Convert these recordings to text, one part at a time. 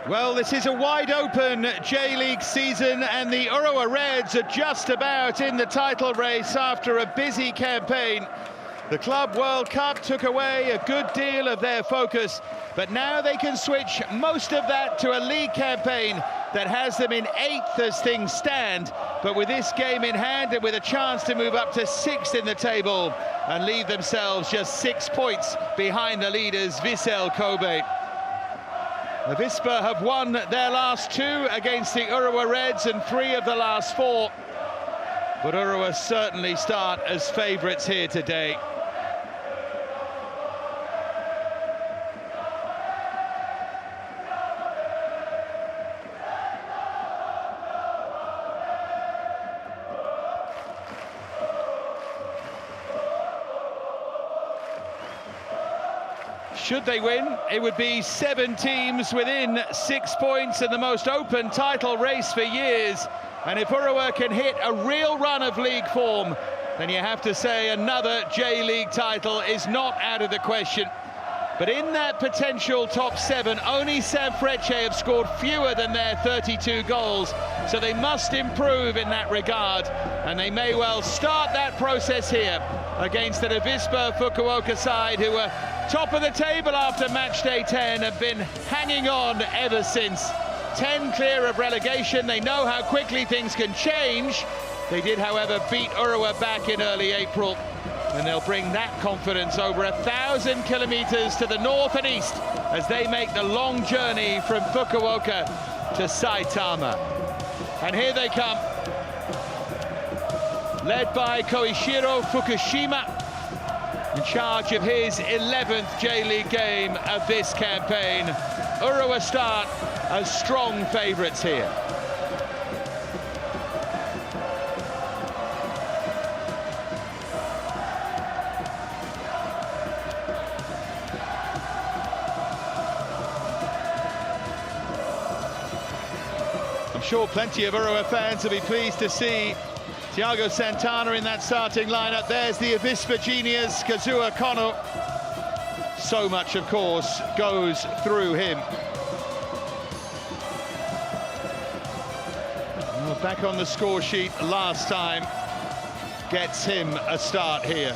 Well, this is a wide-open J-League season, and the Urawa Reds are just about in the title race after a busy campaign. The Club World Cup took away a good deal of their focus, but now they can switch most of that to a league campaign that has them in 8th as things stand. But with this game in hand and with a chance to move up to 6th in the table and leave themselves just 6 points behind the leaders, Vissel Kobe. Avispa have won their last 2 against the Urawa Reds and 3 of the last 4. But Urawa certainly start as favourites here today. Should they win, it would be 7 teams within 6 points and the most open title race for years. And if Urawa can hit a real run of league form, then you have to say another J-League title is not out of the question. But in that potential top 7, only Sanfrecce have scored fewer than their 32 goals, so they must improve in that regard, and they may well start that process here against an Avispa Fukuoka side who are top of the table after match day 10, have been hanging on ever since. 10 clear of relegation. They know how quickly things can change. They did, however, beat Urawa back in early April, and they'll bring that confidence over 1,000 kilometers to the north and east as they make the long journey from Fukuoka to Saitama. And here they come, led by Koichiro Fukushima, in charge of his 11th J-League game of this campaign. Urawa start as strong favourites here. I'm sure plenty of Urawa fans will be pleased to see Thiago Santana in that starting lineup. There's the Avispa genius, Kazuya Kono. So much, of course, goes through him. Well, back on the score sheet last time, gets him a start here.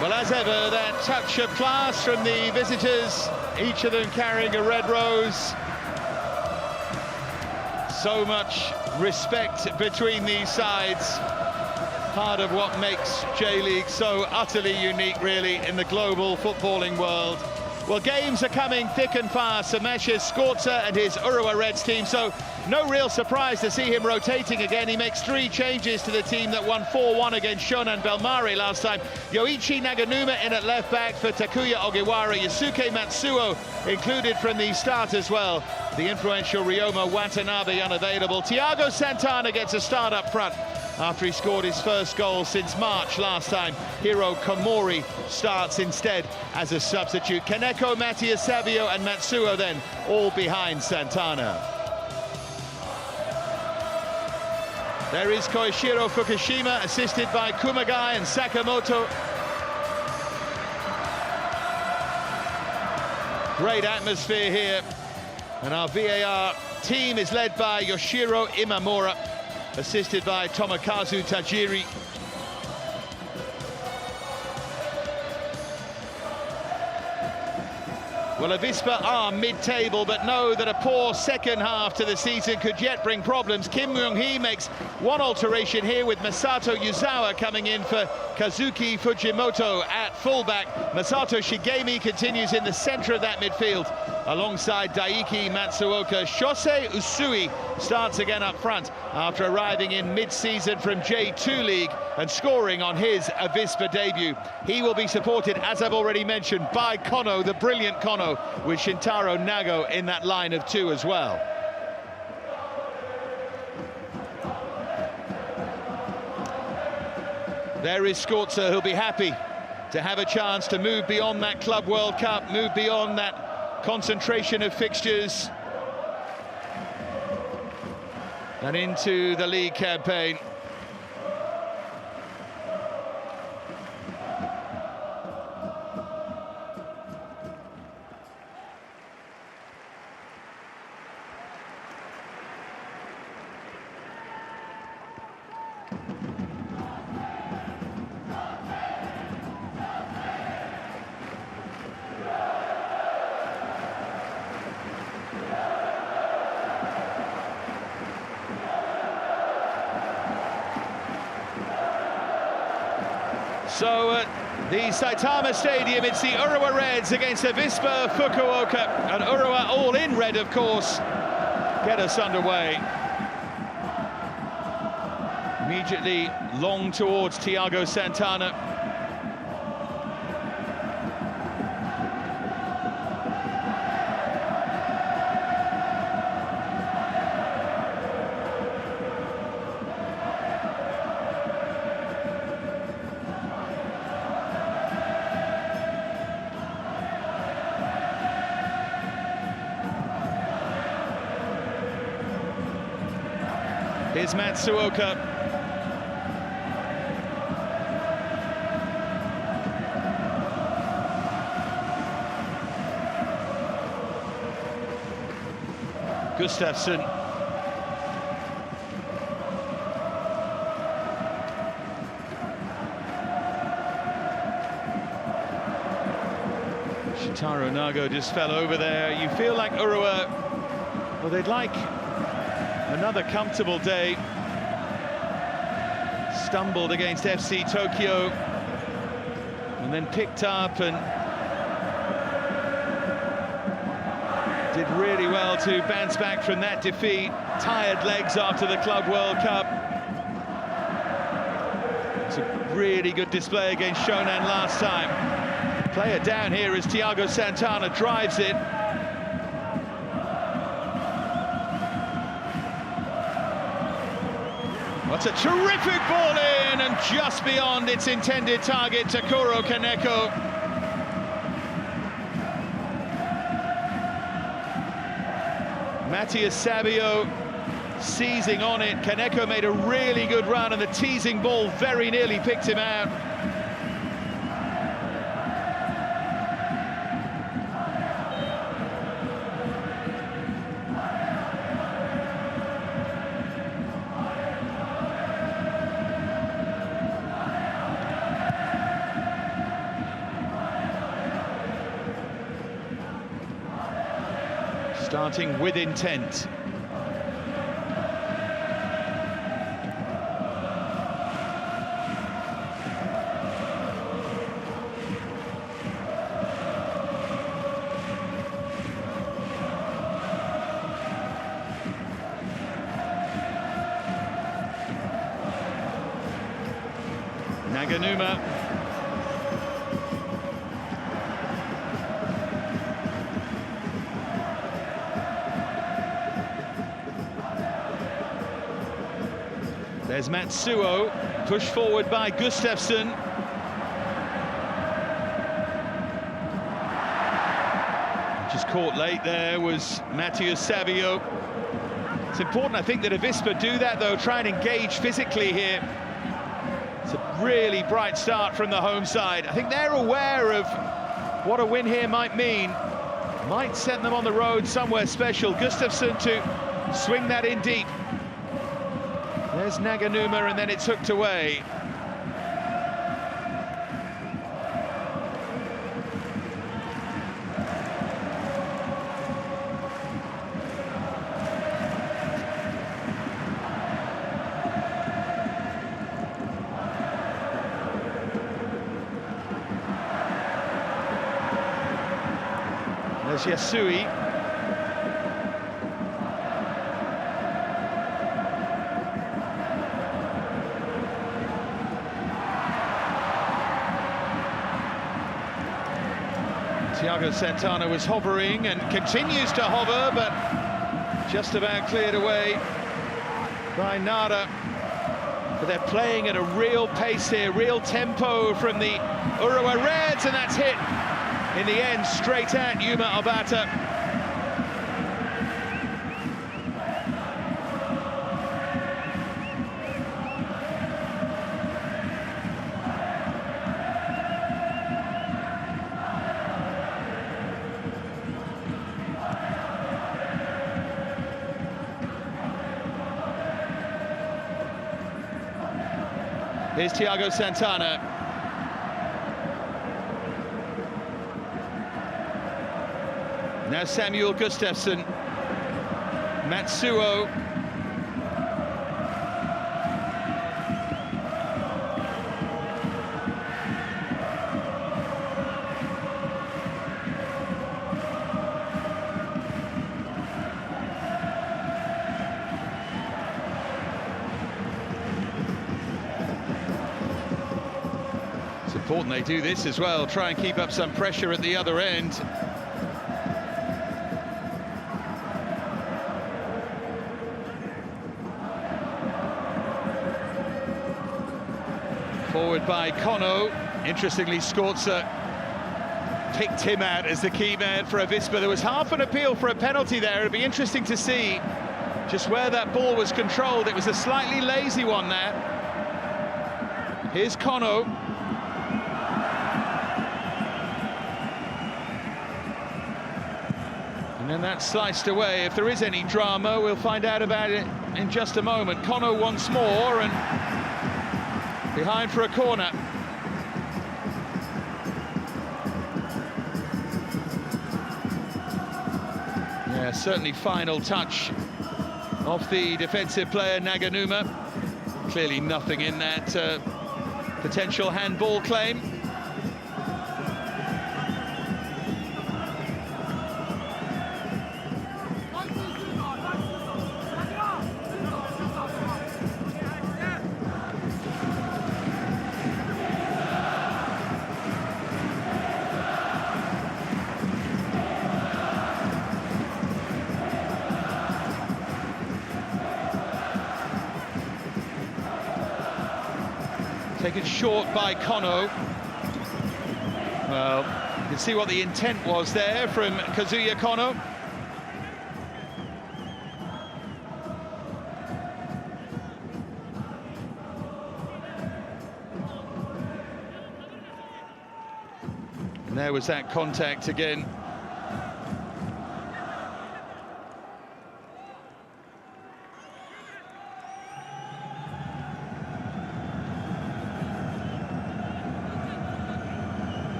Well, as ever, that touch of class from the visitors, each of them carrying a red rose. So much respect between these sides. Part of what makes J-League so utterly unique, really, in the global footballing world. Well, games are coming thick and fast. Semeshes Skorza and his Urawa Reds team, so no real surprise to see him rotating again. He makes 3 changes to the team that won 4-1 against Shonan Bellmare last time. Yoichi Naganuma in at left back for Takuya Ogiwara. Yusuke Matsuo included from the start as well. The influential Ryoma Watanabe unavailable. Thiago Santana gets a start up front after he scored his first goal since March last time. Hiro Komori starts instead as a substitute. Kaneko, Matias Savio and Matsuo then all behind Santana. There is Koichiro Fukushima, assisted by Kumagai and Sakamoto. Great atmosphere here. And our VAR team is led by Yoshiro Imamura, assisted by Tomokazu Tajiri. Well, Avispa are mid-table, but know that a poor second half to the season could yet bring problems. Kim Myung-hee makes 1 alteration here with Masato Yuzawa coming in for Kazuki Fujimoto at fullback. Masato Shigemi continues in the centre of that midfield alongside Daiki Matsuoka. Shosei Usui starts again up front after arriving in mid-season from J2 League and scoring on his Avispa debut. He will be supported, as I've already mentioned, by Kono, the brilliant Kono, with Shintaro Nago in that line of 2 as well. There is Skorza, who'll be happy to have a chance to move beyond that Club World Cup, move beyond that concentration of fixtures and into the league campaign. So at the Saitama Stadium, it's the Urawa Reds against Avispa Fukuoka, and Urawa all in red, of course, get us underway. Immediately long towards Thiago Santana. Here's Matsuoka. Gustafsson. Shintaro Nago just fell over there. You feel like Urawa, well, they'd like another comfortable day. Stumbled against FC Tokyo and then picked up and did really well to bounce back from that defeat. Tired legs after the Club World Cup. It's a really good display against Shonan last time. Player down here as Thiago Santana drives it. What's a terrific ball in, and just beyond its intended target, Takuro Kaneko. Matias Savio seizing on it. Kaneko made a really good run, and the teasing ball very nearly picked him out. Starting with intent. Naganuma. There's Matsuo, pushed forward by Gustafsson. Just caught late there was Matheus Savio. It's important, I think, that Avispa do that, though, try and engage physically here. It's a really bright start from the home side. I think they're aware of what a win here might mean. Might send them on the road somewhere special. Gustafsson to swing that in deep. There's Naganuma, and then it's hooked away. There's Yasui. Thiago Santana was hovering and continues to hover, but just about cleared away by Nara. But they're playing at a real pace here, real tempo from the Urawa Reds, and that's hit in the end straight at Yuma Obata. Here's Thiago Santana. Now Samuel Gustafsson. Matsuo. It's important they do this as well, try and keep up some pressure at the other end. Forward by Kono. Interestingly, Skorza picked him out as the key man for Avispa. There was half an appeal for a penalty there. It'd be interesting to see just where that ball was controlled. It was a slightly lazy one there. Here's Kono. And then that's sliced away. If there is any drama, we'll find out about it in just a moment. Kono once more, and behind for a corner. Yeah, certainly final touch of the defensive player Naganuma. Clearly nothing in that potential handball claim. Taken short by Kono. Well, you can see what the intent was there from Kazuya Kono. And there was that contact again.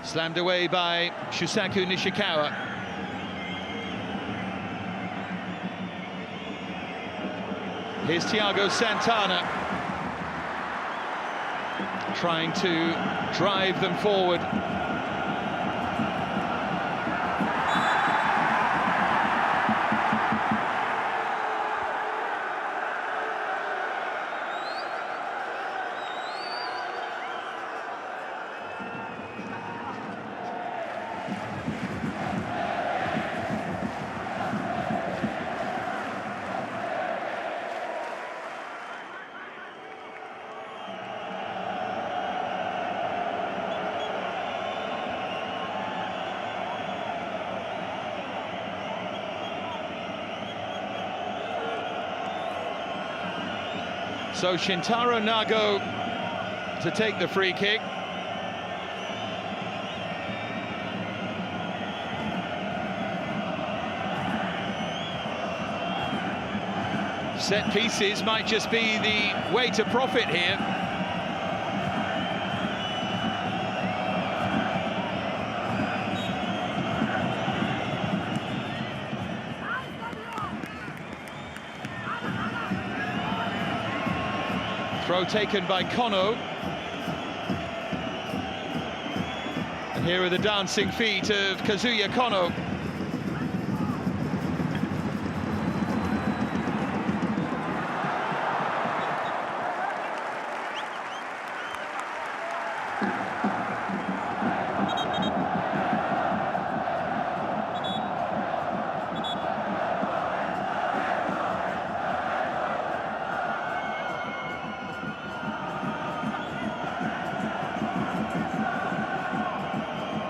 Slammed away by Shusaku Nishikawa. Here's Thiago Santana, trying to drive them forward. So Shintaro Nago to take the free kick. Set pieces might just be the way to profit here. Throw taken by Kono. And here are the dancing feet of Kazuya Kono.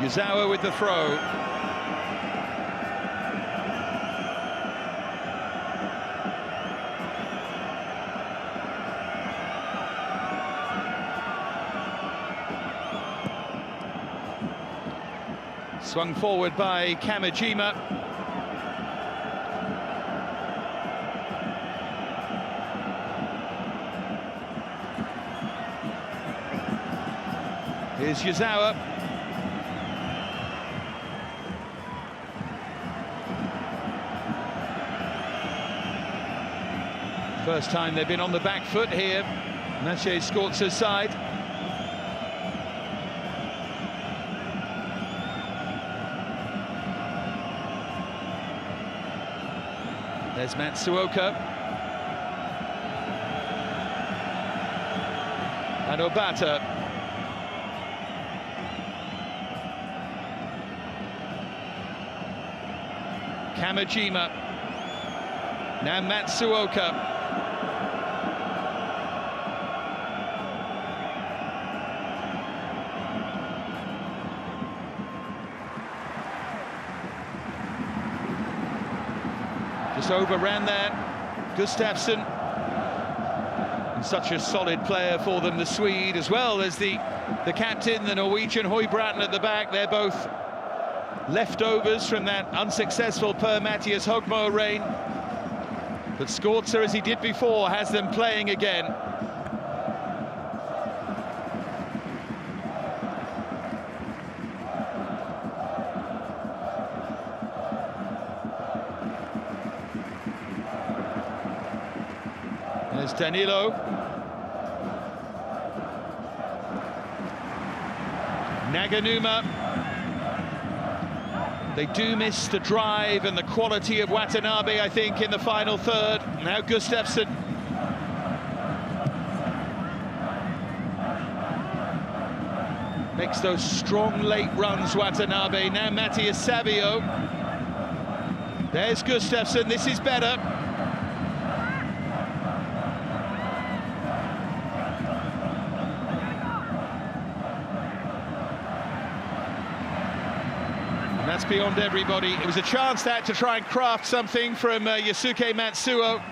Yazawa with the throw. Swung forward by Kamijima. Here's Yazawa. First time they've been on the back foot here, Maciej Skorca's side. There's Matsuoka. And Obata. Kamijima. Now Matsuoka. Just overran that, Gustafsson. And such a solid player for them, the Swede, as well as the captain, the Norwegian Høybråten at the back. They're both leftovers from that unsuccessful Per-Mathias Høgmo reign. But Skorca, as he did before, has them playing again. There's Danilo. Naganuma. They do miss the drive and the quality of Watanabe, I think, in the final third. Now Gustafsson. Makes those strong late runs, Watanabe. Now Matías Savio. There's Gustafsson, this is better. That's beyond everybody. It was a chance that to try and craft something from Yusuke Matsuo.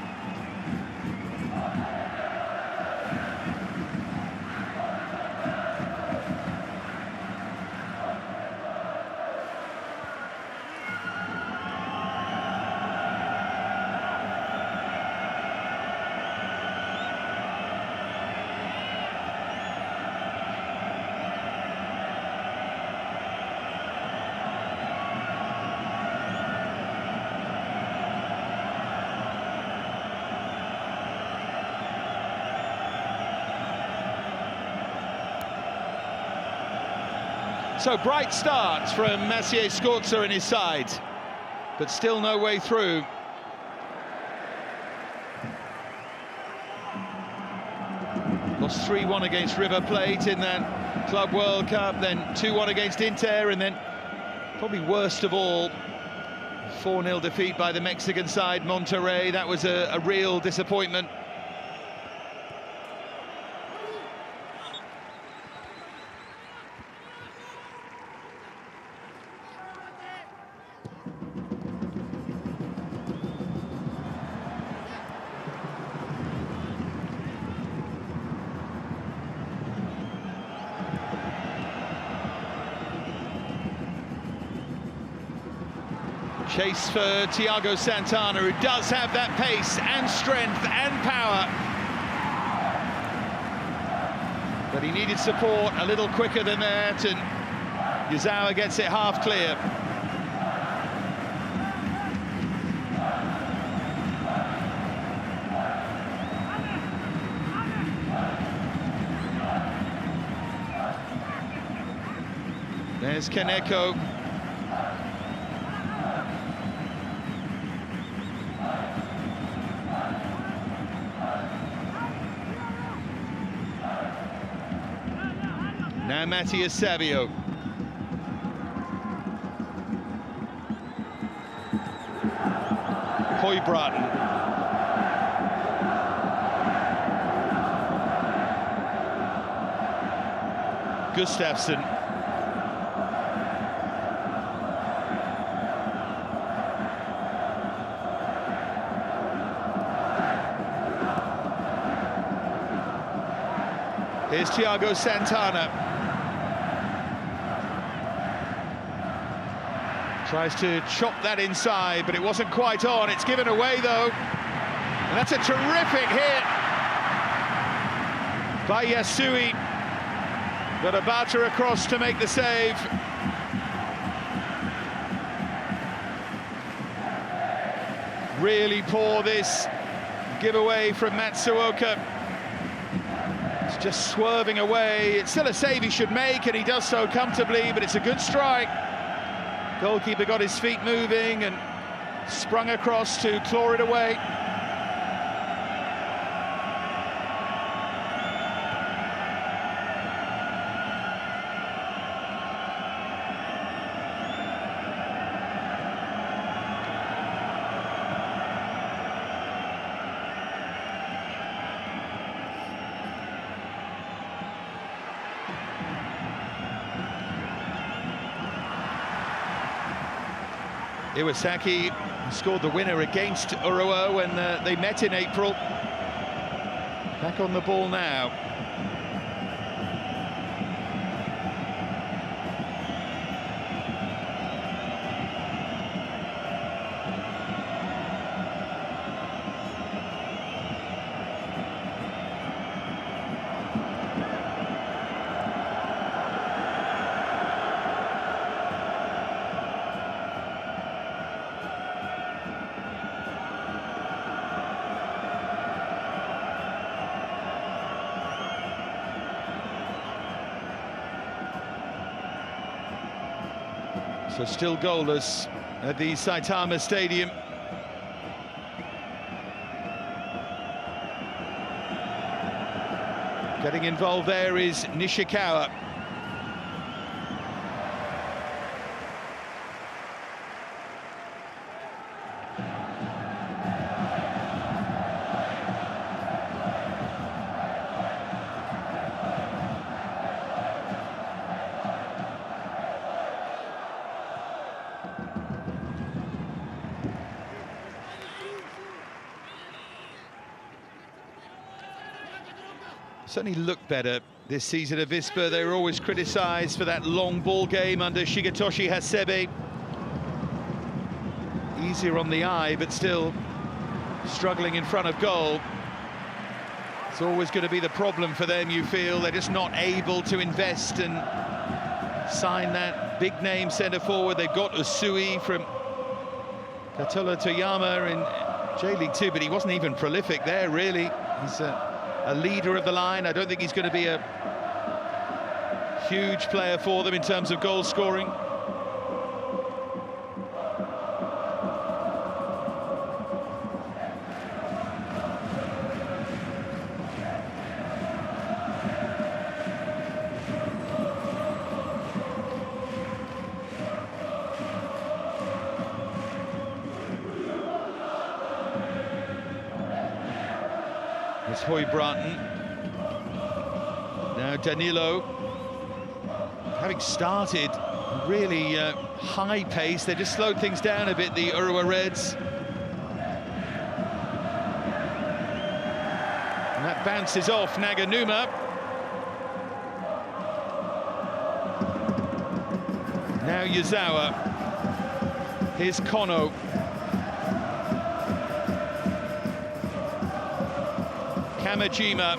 So bright start from Maciej Skorca and his side, but still no way through. Lost 3-1 against River Plate in that Club World Cup, then 2-1 against Inter, and then probably worst of all, 4-0 defeat by the Mexican side, Monterrey. That was a real disappointment. Chase for Thiago Santana, who does have that pace and strength and power. But he needed support a little quicker than that, and Yasuda gets it half clear. There's Kaneko. Now Matthias Savio. Højbråten. Gustafsson. Here's Thiago Santana. Tries to chop that inside, but it wasn't quite on. It's given away, though. And that's a terrific hit by Yasui. Got a batter across to make the save. Really poor, this giveaway from Matsuoka. It's just swerving away. It's still a save he should make, and he does so comfortably, but it's a good strike. Goalkeeper got his feet moving and sprung across to claw it away. Iwasaki scored the winner against Urawa when they met in April. Back on the ball now. So still goalless at the Saitama Stadium. Getting involved there is Nishikawa. Certainly looked better this season. Avispa, they were always criticised for that long ball game under Shigetoshi Hasebe. Easier on the eye, but still struggling in front of goal. It's always going to be the problem for them, you feel. They're just not able to invest and sign that big-name centre-forward. They've got Usui from Katola Toyama in J.League 2, but he wasn't even prolific there, really. He's a leader of the line. I don't think he's going to be a huge player for them in terms of goal scoring. It's Højbråten. Now Danilo, having started really high pace, they just slowed things down a bit, the Urawa Reds. And that bounces off Naganuma. Now Yasuda. Here's Kono. Kamajima.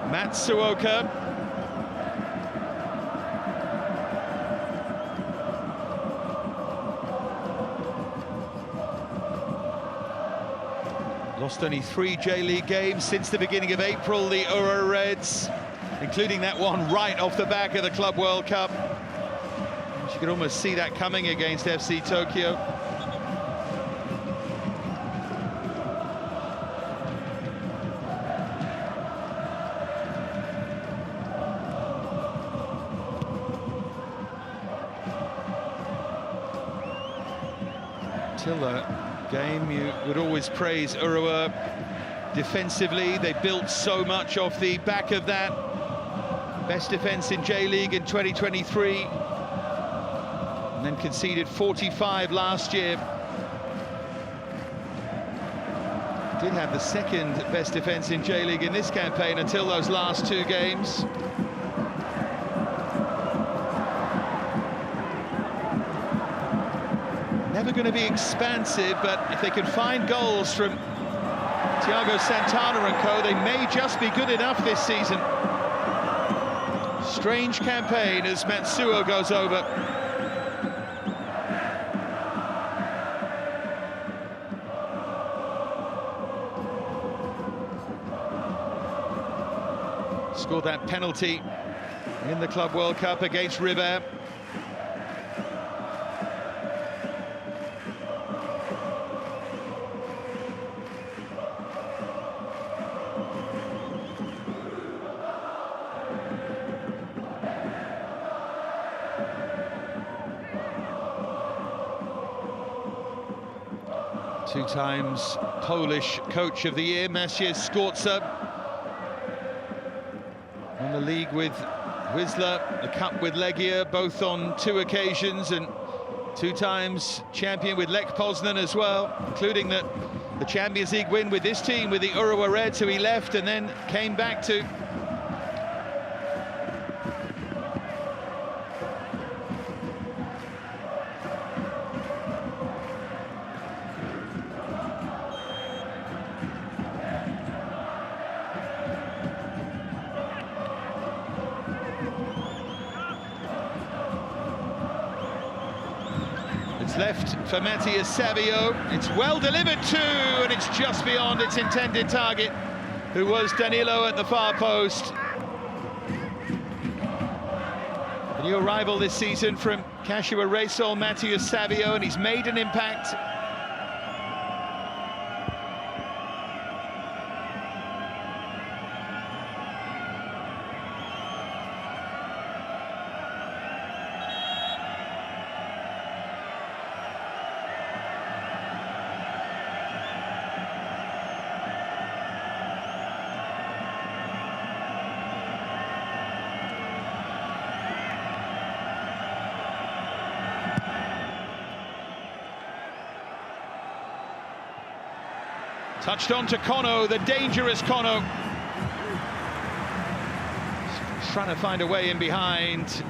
Matsuoka. Lost only 3 J-League games since the beginning of April, the Urawa Reds, including that one right off the back of the Club World Cup. You could almost see that coming against FC Tokyo. Till that game, you would always praise Urawa defensively. They built so much off the back of that. Best defence in J-League in 2023. And then conceded 45 last year. Did have the second best defence in J-League in this campaign until those last 2 games. Never going to be expansive, but if they can find goals from Thiago Santana and co, they may just be good enough this season. Strange campaign as Matsuo goes over. Scored that penalty in the Club World Cup against River. Two times Polish Coach of the Year, Maciej Skorca. Won the league with Wisla, the cup with Legia, both on 2 occasions, and 2 times champion with Lech Poznan as well, including the Champions League win with this team, with the Urawa Reds, who he left and then came back to. It's left for Matías Savio. It's well delivered too, and it's just beyond its intended target, who was Danilo at the far post. A new arrival this season from Kashiwa Reysol, Matías Savio, and he's made an impact. Touched on to Kono, the dangerous Kono. Trying to find a way in behind.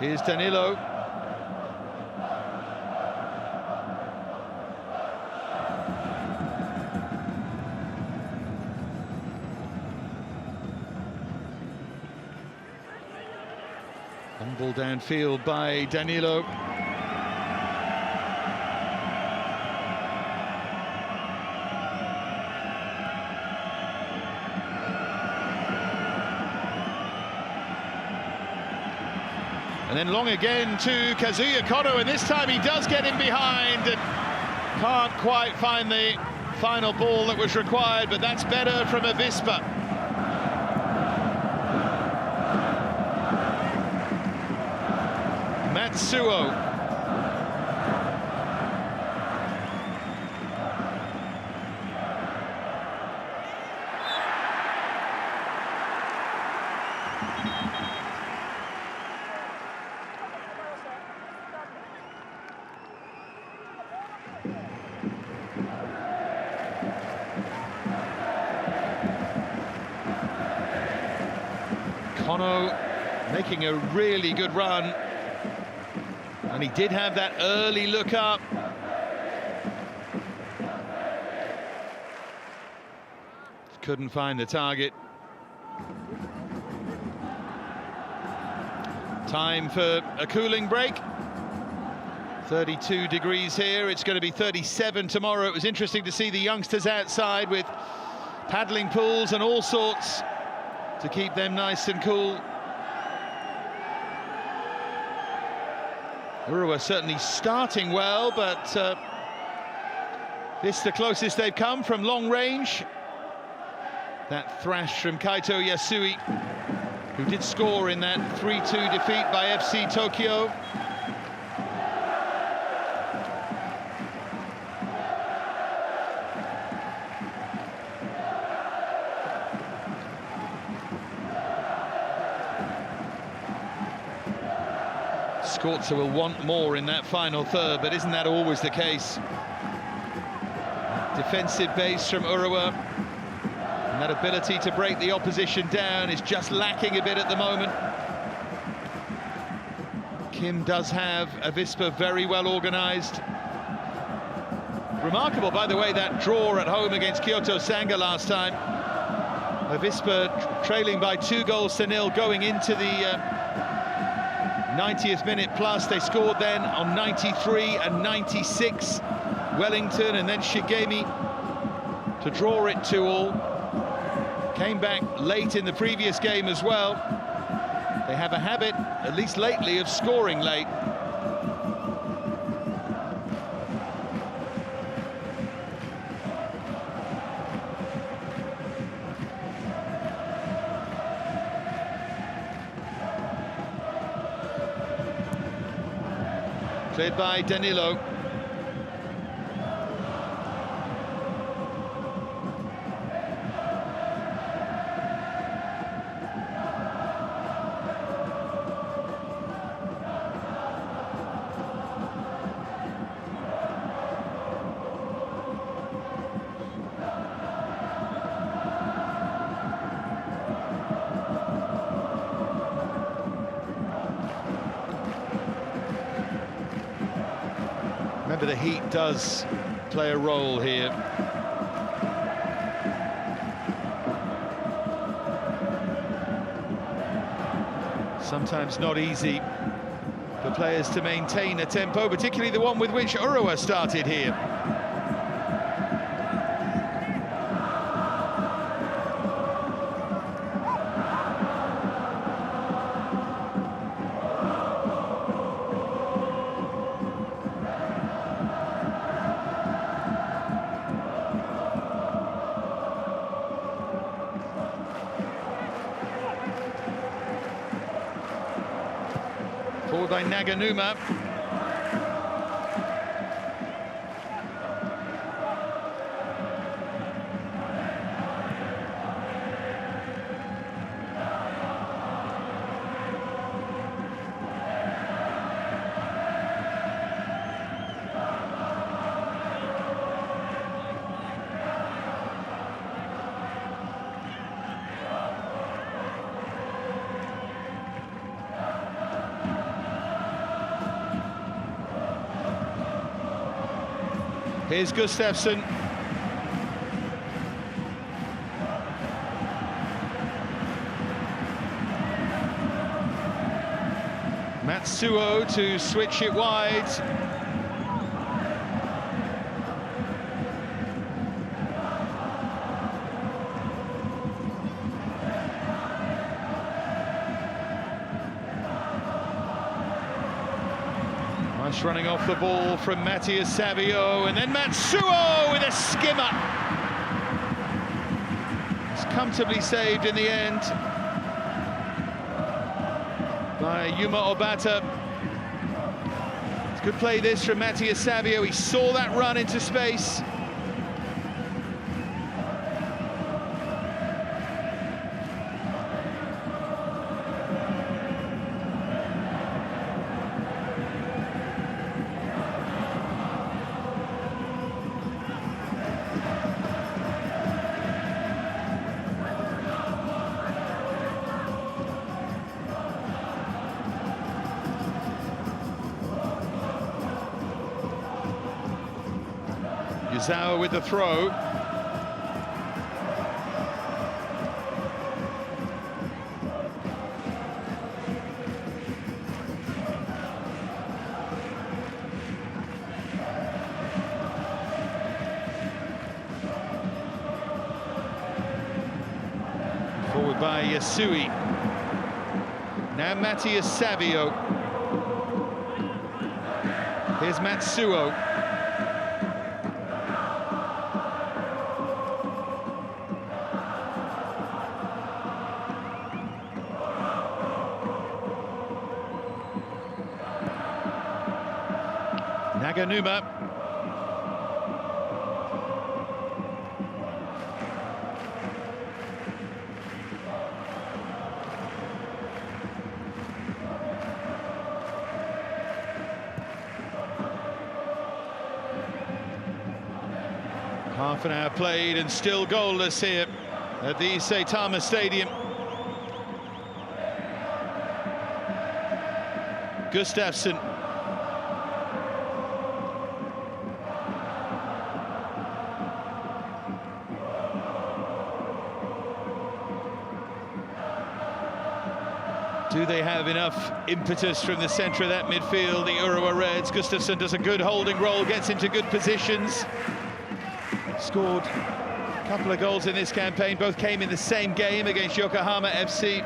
Here's Danilo. Ball downfield by Danilo. And then long again to Kazuya Kono, and this time he does get in behind and can't quite find the final ball that was required, but that's better from Avispa. Matsuo. Kono making a really good run, and he did have that early look up. Couldn't find the target. Time for a cooling break. 32 degrees here, it's going to be 37 tomorrow. It was interesting to see the youngsters outside with paddling pools and all sorts to keep them nice and cool. Urawa certainly starting well, but this is the closest they've come from long range. That thrash from Kaito Yasui, who did score in that 3-2 defeat by FC Tokyo. Scorza will want more in that final third, but isn't that always the case? Defensive base from Urawa, and that ability to break the opposition down is just lacking a bit at the moment. Kim does have Avispa very well organised. Remarkable, by the way, that draw at home against Kyoto Sanga last time. Avispa trailing by 2-0 going into the 90th minute plus. They scored then on 93 and 96. Wellington and then Shigemi to draw it 2-2. Came back late in the previous game as well. They have a habit, at least lately, of scoring late. Played by Danilo. Remember, the heat does play a role here. Sometimes not easy for players to maintain a tempo, particularly the one with which Urawa started here. Forward by Naganuma. Here's Gustafsson. Matsuo to switch it wide. Just running off the ball from Matthias Savio, and then Matsuo with a skimmer. It's comfortably saved in the end by Yuma Obata. It's good play this from Matthias Savio. He saw that run into space. Yazawa with the throw. Forward by Yasui. Now Matthias Savio. Here's Matsuo. Naganuma. Half an hour played and still goalless here at the Saitama Stadium. Gustafsson. Do they have enough impetus from the centre of that midfield, the Urawa Reds? Gustafsson does a good holding role, gets into good positions. Scored a couple of goals in this campaign, both came in the same game against Yokohama FC.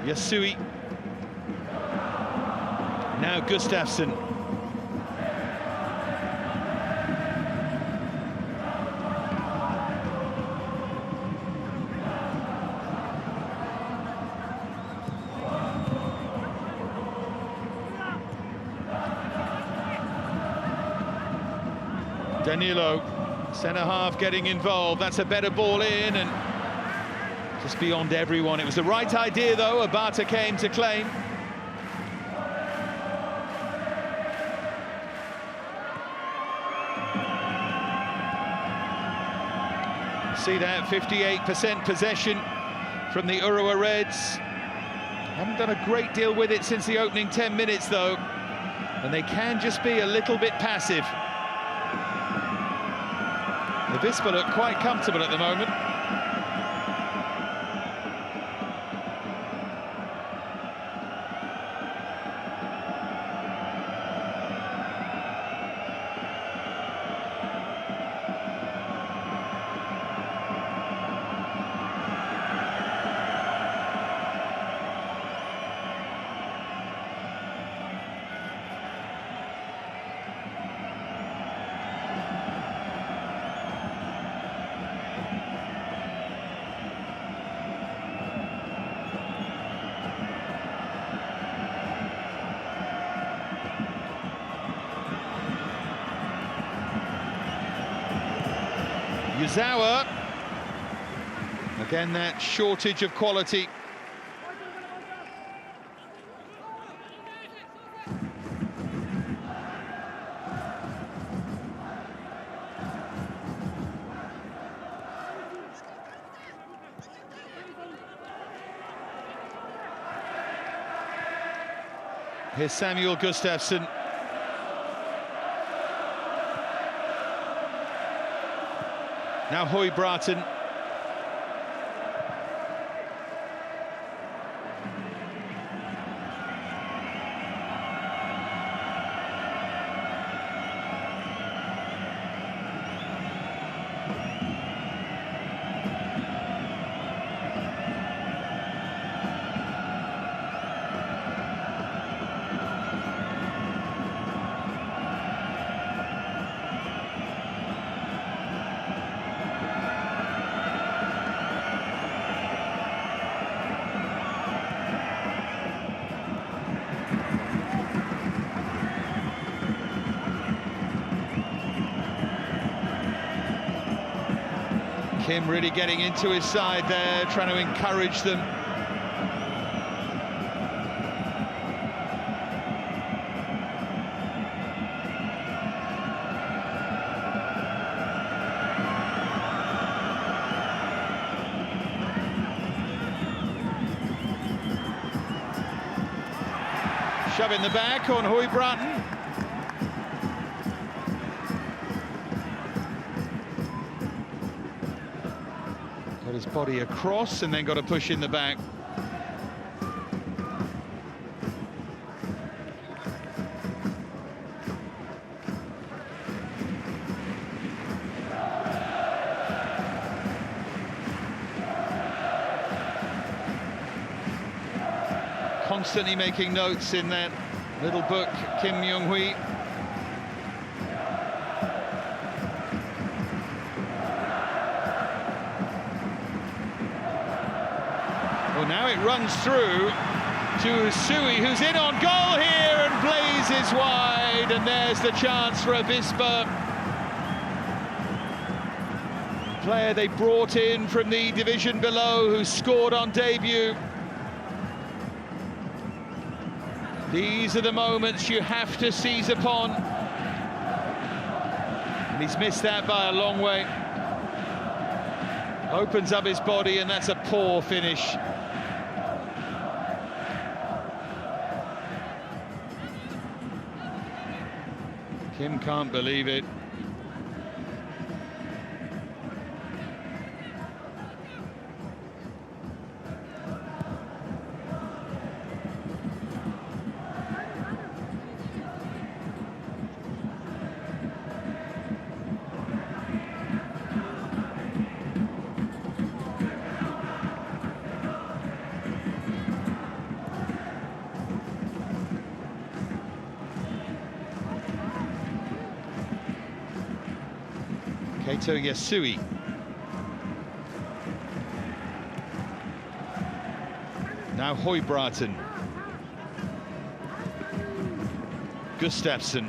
Yasui. Now Gustafsson. Danilo, centre half getting involved. That's a better ball in and just beyond everyone. It was the right idea though. Obata came to claim. See that 58% possession from the Urawa Reds. Haven't done a great deal with it since the opening 10 minutes though, and they can just be a little bit passive. Avispa look quite comfortable at the moment. Yazawa, again that shortage of quality. Here's Samuel Gustafsson. Now Hoy Bratton. Kim really getting into his side there, trying to encourage them. Shove in the back on Høybråten. Got his body across and then got a push in the back. Constantly making notes in that little book, Kim Myung-hui. Well, now it runs through to Sui, who's in on goal here and blazes wide, and there's the chance for Avispa. Player they brought in from the division below, who scored on debut. These are the moments you have to seize upon. And he's missed that by a long way. Opens up his body, and that's a poor finish. Kim can't believe it. Kaito Yasui. Now Høybråten. Gustafsson.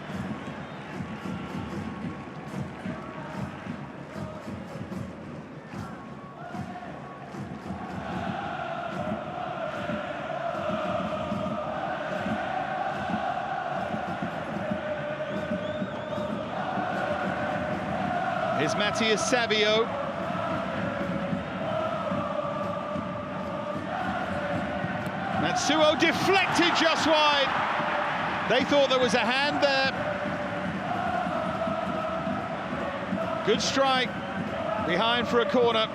Here's Matías Savio. Matsuo deflected just wide. They thought there was a hand there. Good strike. Behind for a corner.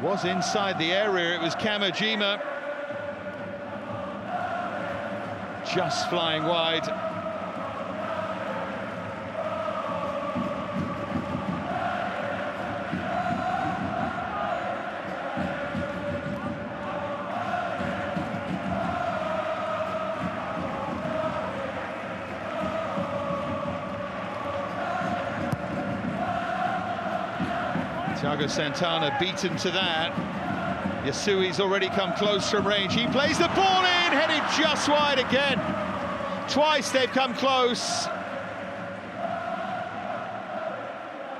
Was inside the area, it was Kamajima. Just flying wide. Thiago Santana beaten to that. Yasui's already come close from range. He plays the ball in, headed just wide again. Twice they've come close.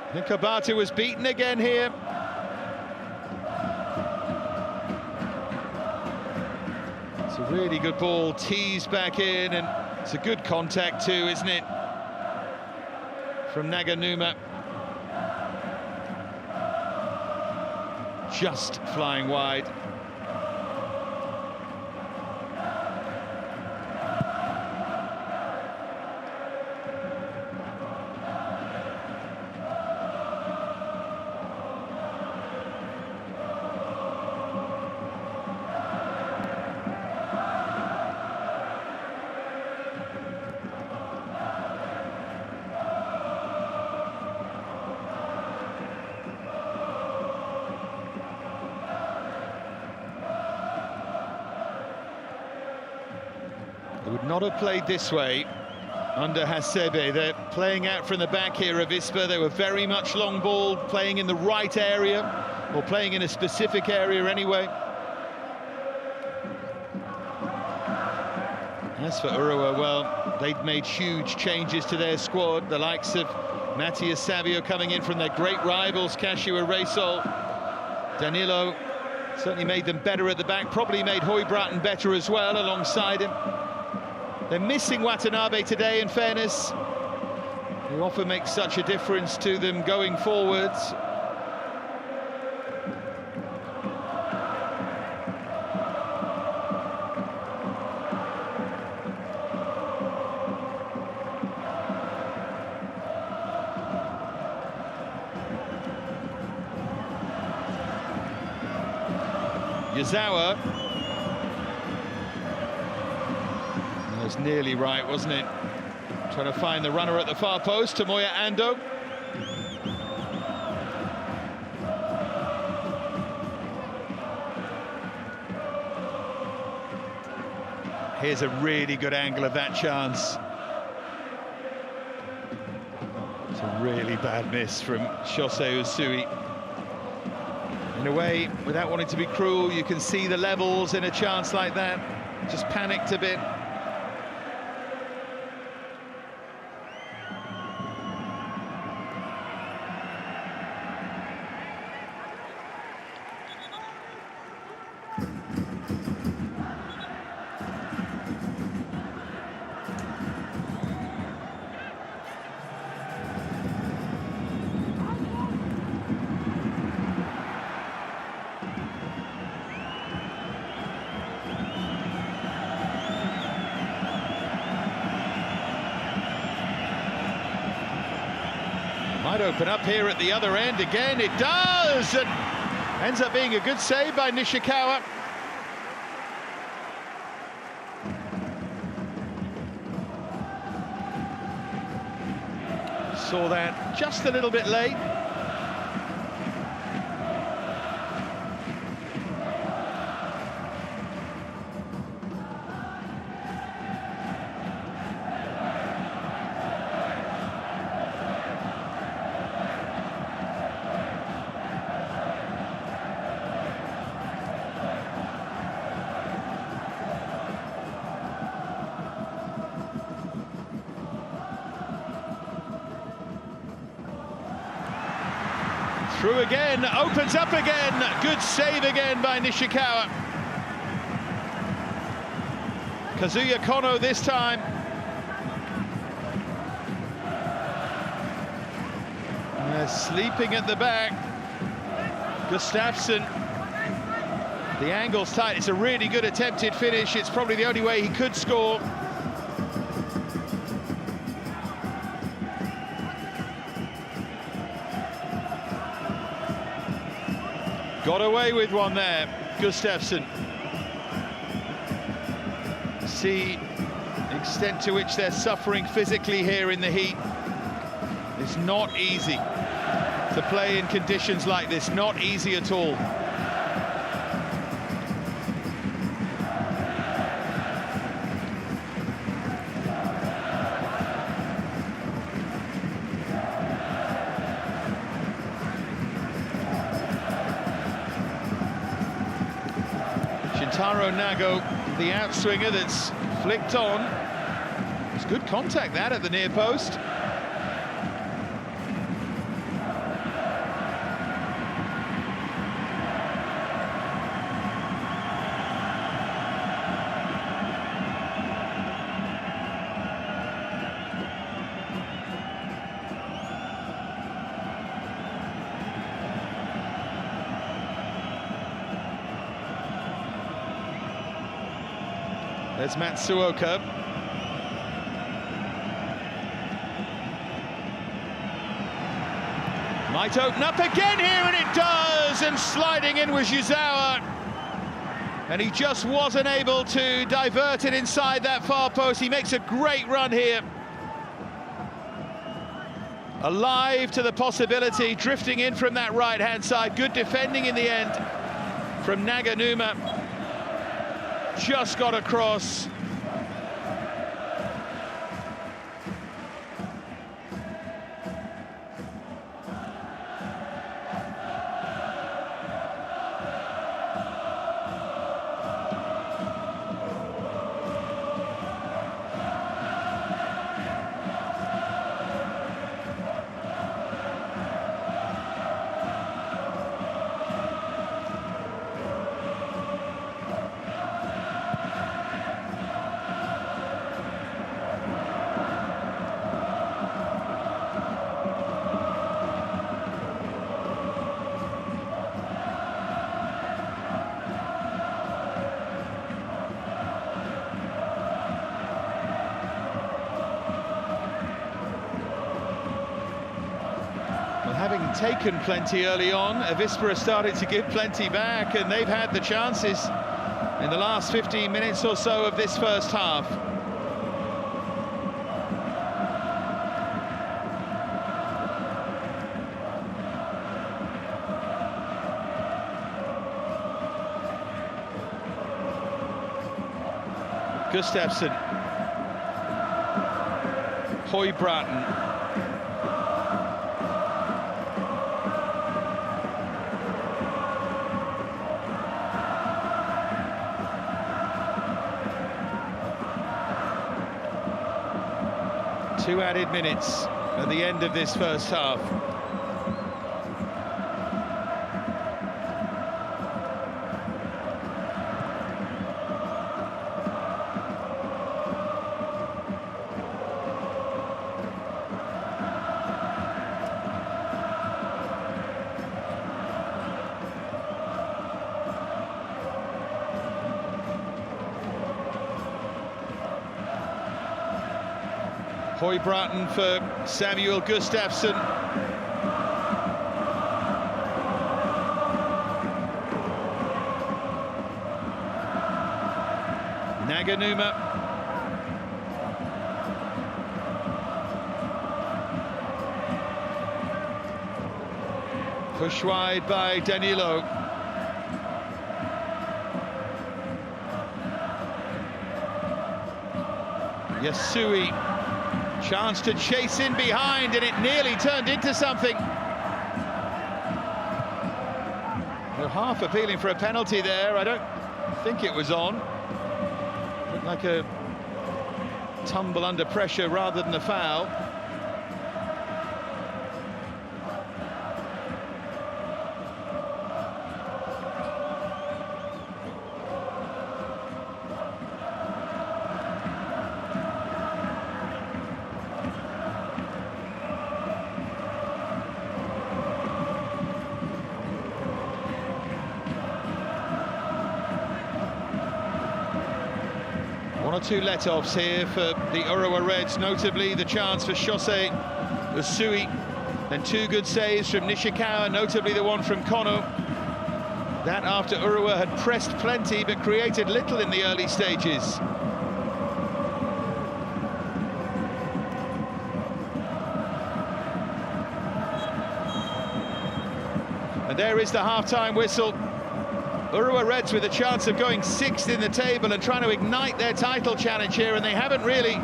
I think Kabata was beaten again here. It's a really good ball, teased back in, and it's a good contact too, isn't it? From Naganuma. Just flying wide. They would not have played this way under Hasebe. They're playing out from the back here, Avispa. They were very much long ball, playing in the right area or playing in a specific area anyway. As for Urawa, well, they'd made huge changes to their squad. The likes of Matías Savio coming in from their great rivals, Kashiwa Reysol. Danilo certainly made them better at the back, probably made Høybråten better as well alongside him. They're missing Watanabe today, in fairness, who often makes such a difference to them going forwards. Yazawa. That was nearly right, wasn't it? Trying to find the runner at the far post, Tomoya Ando. Here's a really good angle of that chance. It's a really bad miss from Shosei Usui. In a way, without wanting to be cruel, you can see the levels in a chance like that. Just panicked a bit. Might open up here at the other end again. It does, and ends up being a good save by Nishikawa. Saw that just a little bit late. Through again, opens up again. Good save again by Nishikawa. Kazuya Kono this time. Sleeping at the back. Gustafsson. The angle's tight. It's a really good attempted finish. It's probably the only way he could score. Got away with one there, Gustafsson. See the extent to which they're suffering physically here in the heat. It's not easy to play in conditions like this, not easy at all. Shintaro Nago, the outswinger that's flicked on. It's good contact that at the near post. There's Matsuoka. Might open up again here, and it does! And sliding in was Yuzawa. And he just wasn't able to divert it inside that far post. He makes a great run here. Alive to the possibility, drifting in from that right-hand side. Good defending in the end from Naganuma. Just got across. Having taken plenty early on, Avispa has started to give plenty back, and they've had the chances in the last 15 minutes or so of this first half. Gustafsson, Høybråten. Two added minutes at the end of this first half. Høybråten for Samuel Gustafsson. Naganuma. Push wide by Danilo. Yasui. Chance to chase in behind, and it nearly turned into something. They're half appealing for a penalty there. I don't think it was on. Looked like a tumble under pressure rather than a foul. One or two let-offs here for the Urawa Reds, notably the chance for Shosei Usui, and two good saves from Nishikawa, notably the one from Kono. That after Urawa had pressed plenty but created little in the early stages. And there is the half-time whistle. Urawa Reds with a chance of going sixth in the table and trying to ignite their title challenge here, and they haven't really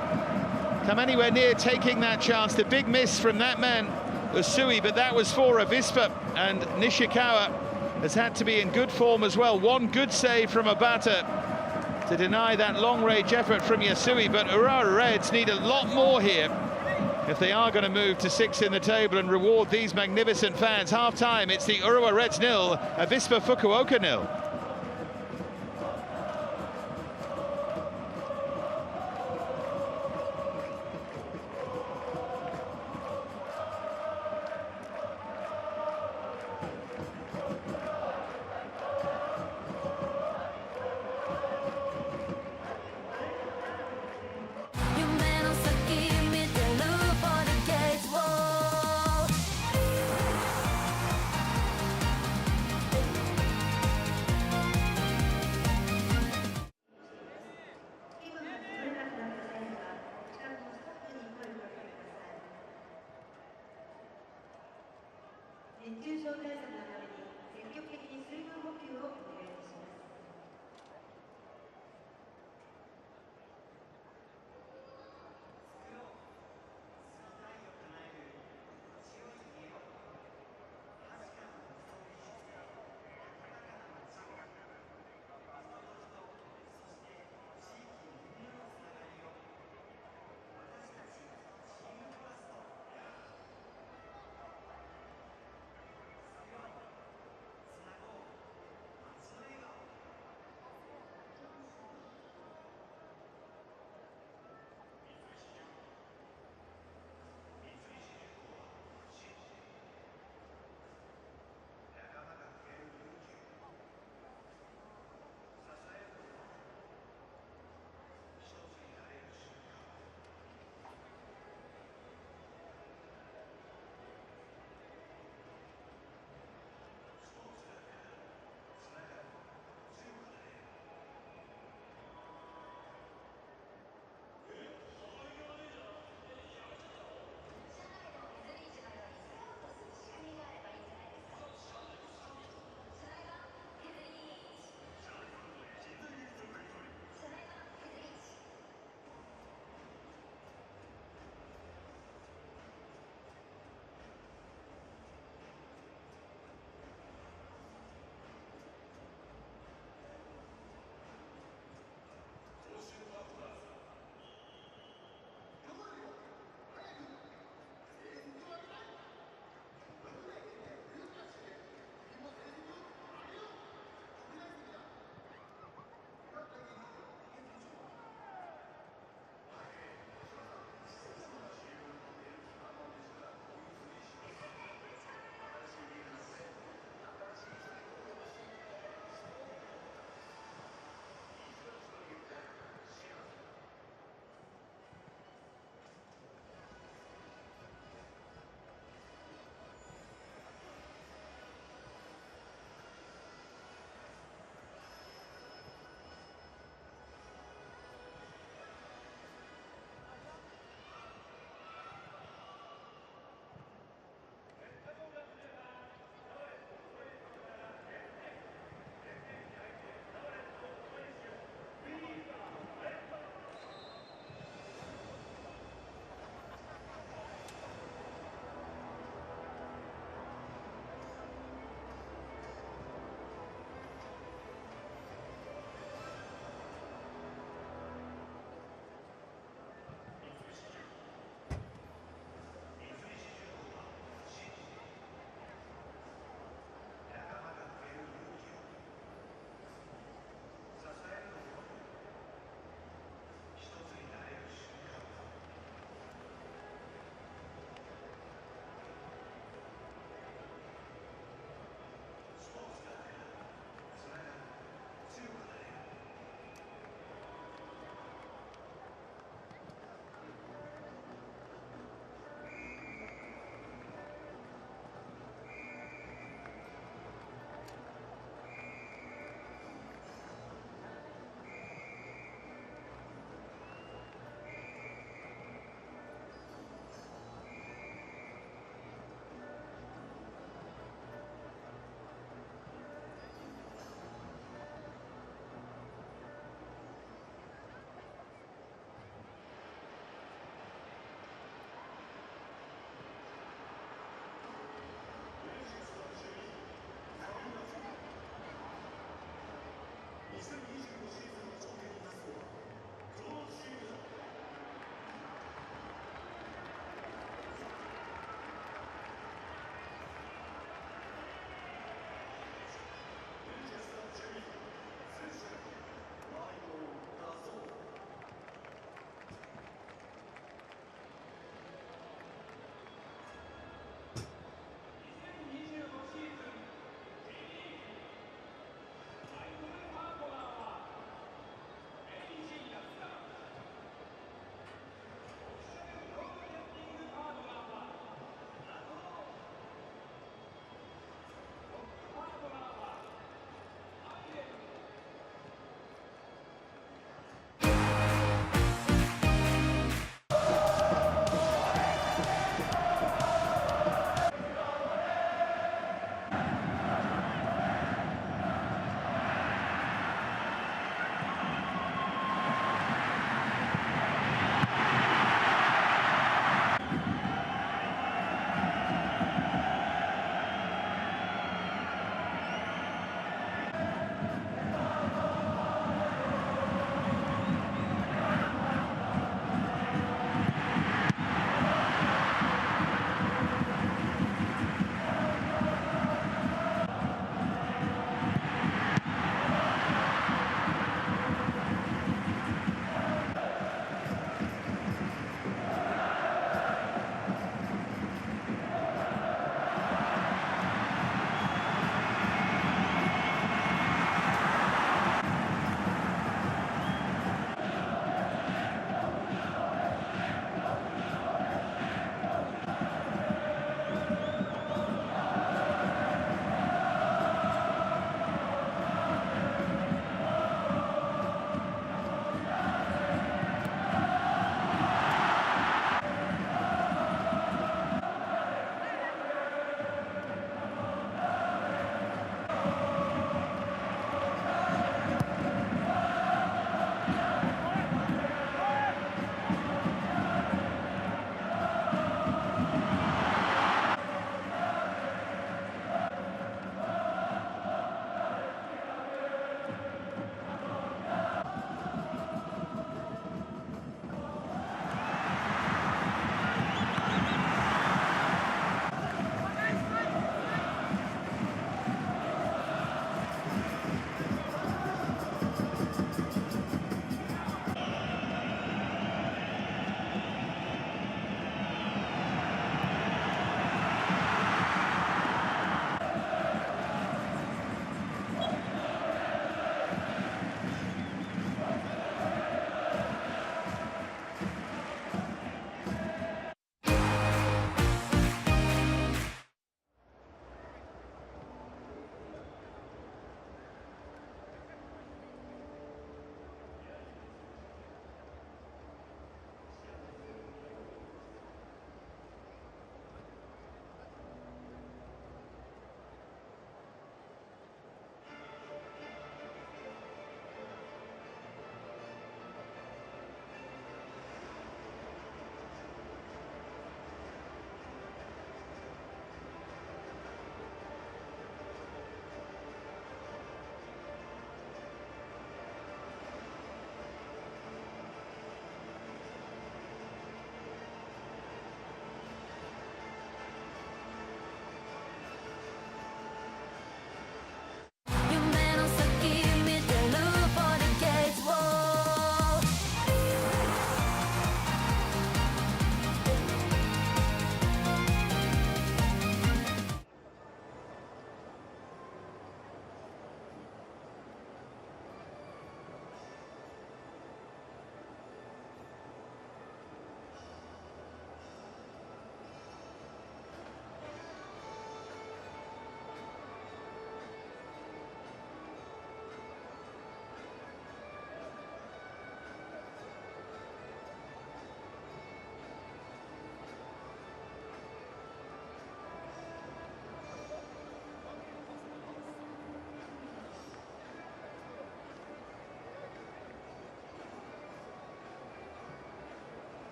come anywhere near taking that chance. The big miss from that man, Usui, but that was for Avispa, and Nishikawa has had to be in good form as well. One good save from Abata to deny that long-range effort from Yasui, but Urawa Reds need a lot more here if they are going to move to sixth in the table and reward these magnificent fans. Half-time, it's the Urawa Reds 0, Avispa Fukuoka 0.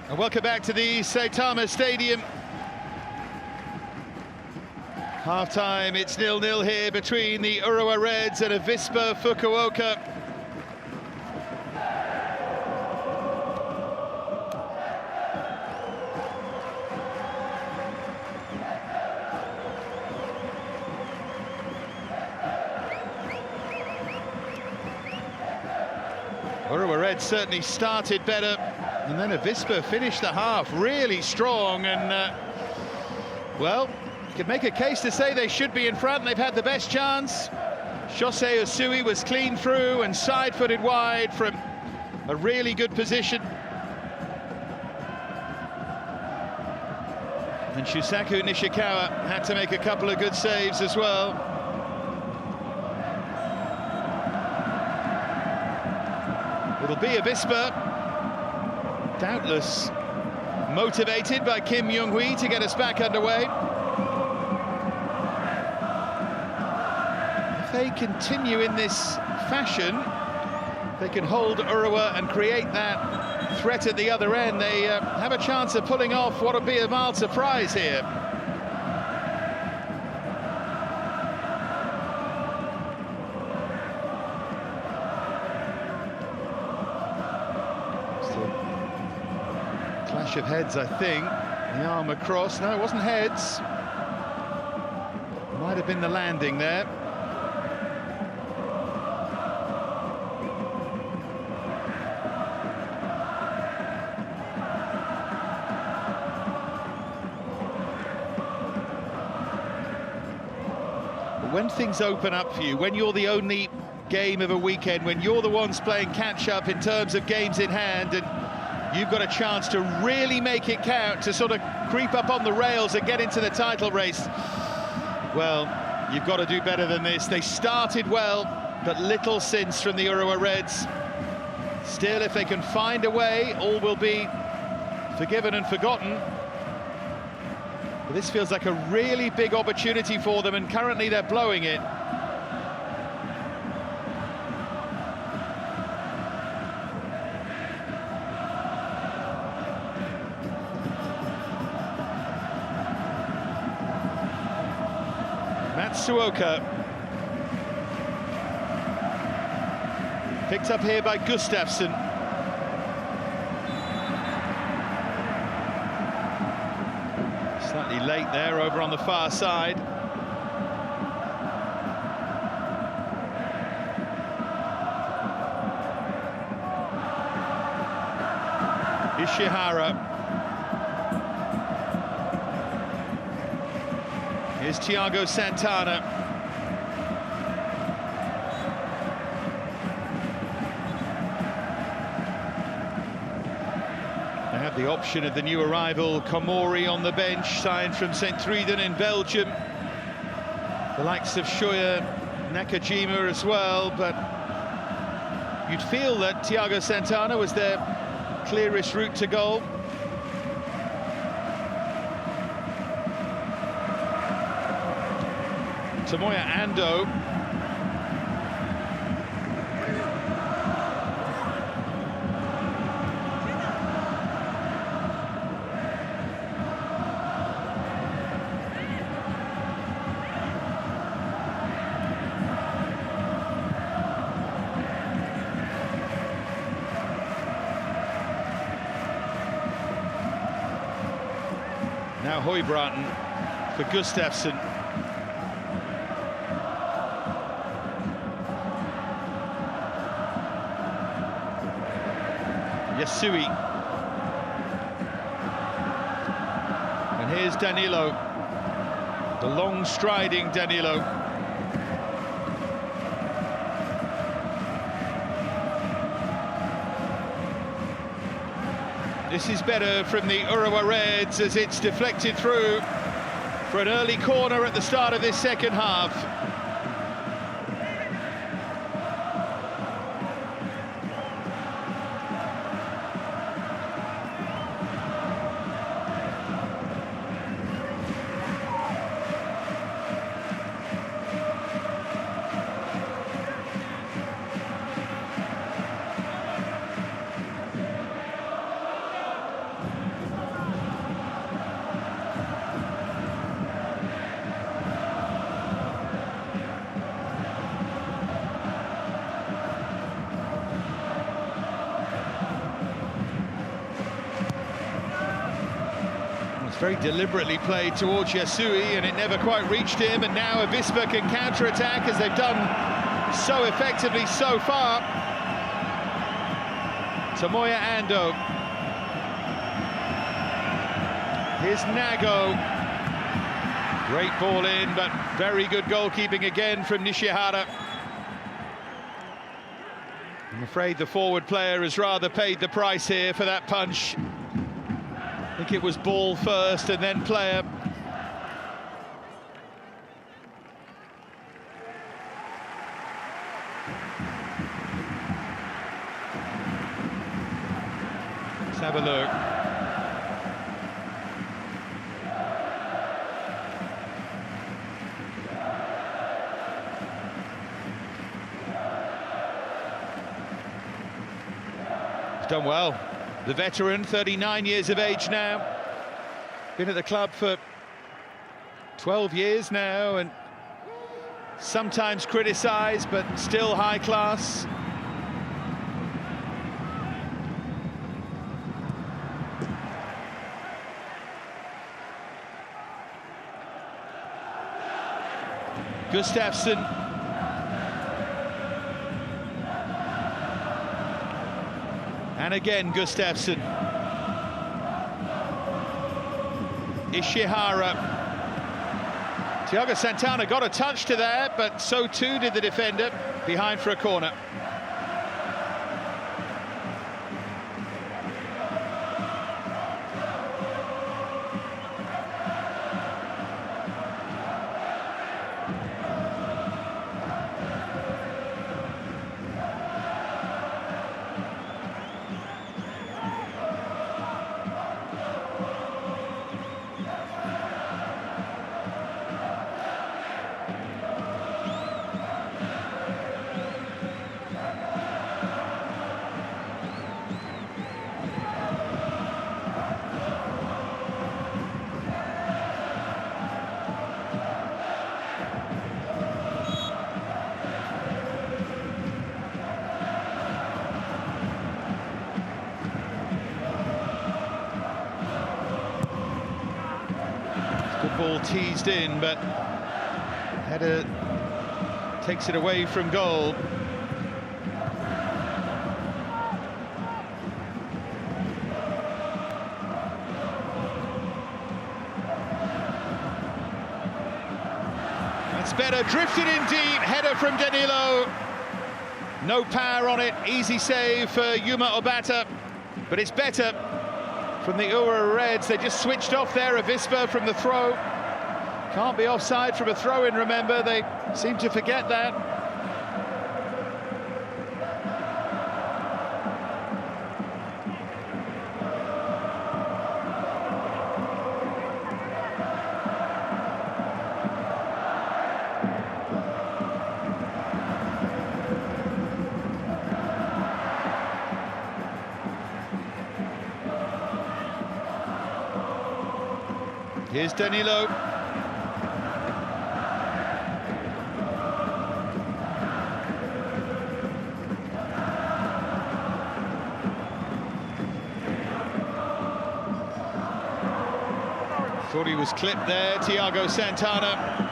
And welcome back to the Saitama Stadium. Half-time, it's 0-0 here between the Urawa Reds and Avispa Fukuoka. Urawa Reds certainly started better, and then Avispa finished the half really strong, and well, you could make a case to say they should be in front. They've had the best chance. Shosei Usui was clean through and side-footed wide from a really good position. And Shusaku Nishikawa had to make a couple of good saves as well. It'll be Avispa, doubtless motivated by Kim Young-hui to get us back underway. If they continue in this fashion, they can hold Urawa and create that threat at the other end. They have a chance of pulling off what would be a mild surprise here. Clash of heads, I think. The arm across. No, it wasn't heads. Might have been the landing there. But when things open up for you, when you're the only game of a weekend, when you're the ones playing catch-up in terms of games in hand, and you've got a chance to really make it count, to sort of creep up on the rails and get into the title race, well, you've got to do better than this. They started well, but little since from the Urawa Reds. Still, if they can find a way, all will be forgiven and forgotten. But this feels like a really big opportunity for them, and currently they're blowing it. Matsuoka, picked up here by Gustafsson. Slightly late there over on the far side. Ishihara. Here's Thiago Santana. They have the option of the new arrival, Komori, on the bench, signed from St. Truiden in Belgium. The likes of Shoya Nakajima as well, but you'd feel that Thiago Santana was their clearest route to goal. Tomoya Ando. Now Høybråten for Gustafsson. Yasui. And here's Danilo, the long striding Danilo. This is better from the Urawa Reds as it's deflected through for an early corner at the start of this second half. Very deliberately played towards Yasui, and it never quite reached him, and now Avispa can counter-attack, as they've done so effectively so far. Tomoya Ando. Here's Nago. Great ball in, but very good goalkeeping again from Nishihara. I'm afraid the forward player has rather paid the price here for that punch. I think it was ball first and then player. Let's have a look. He's done well. The veteran, 39 years of age now. Been at the club for 12 years now, and sometimes criticised, but still high class. Gustafsson. And again, Gustafsson. Ishihara. Thiago Santana got a touch to there, but so too did the defender, behind for a corner. Ball teased in, but header takes it away from goal. That's better, drifted in deep, header from Danilo. No power on it, easy save for Yuma Obata, but it's better from the Urawa Reds. They just switched off there, Avispa from the throw. Can't be offside from a throw-in, remember, they seem to forget that. Here's Danilo. Thought he was clipped there, Thiago Santana.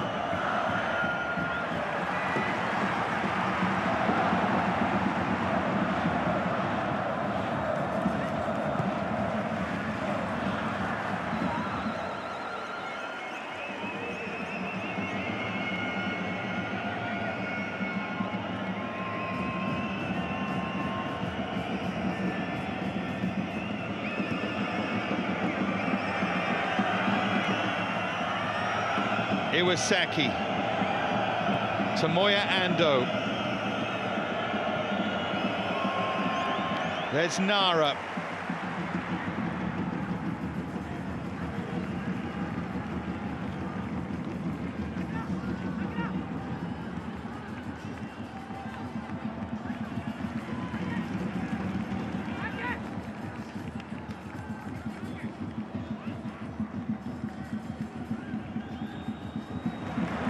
Iwasaki, Tomoya Ando. There's Nara.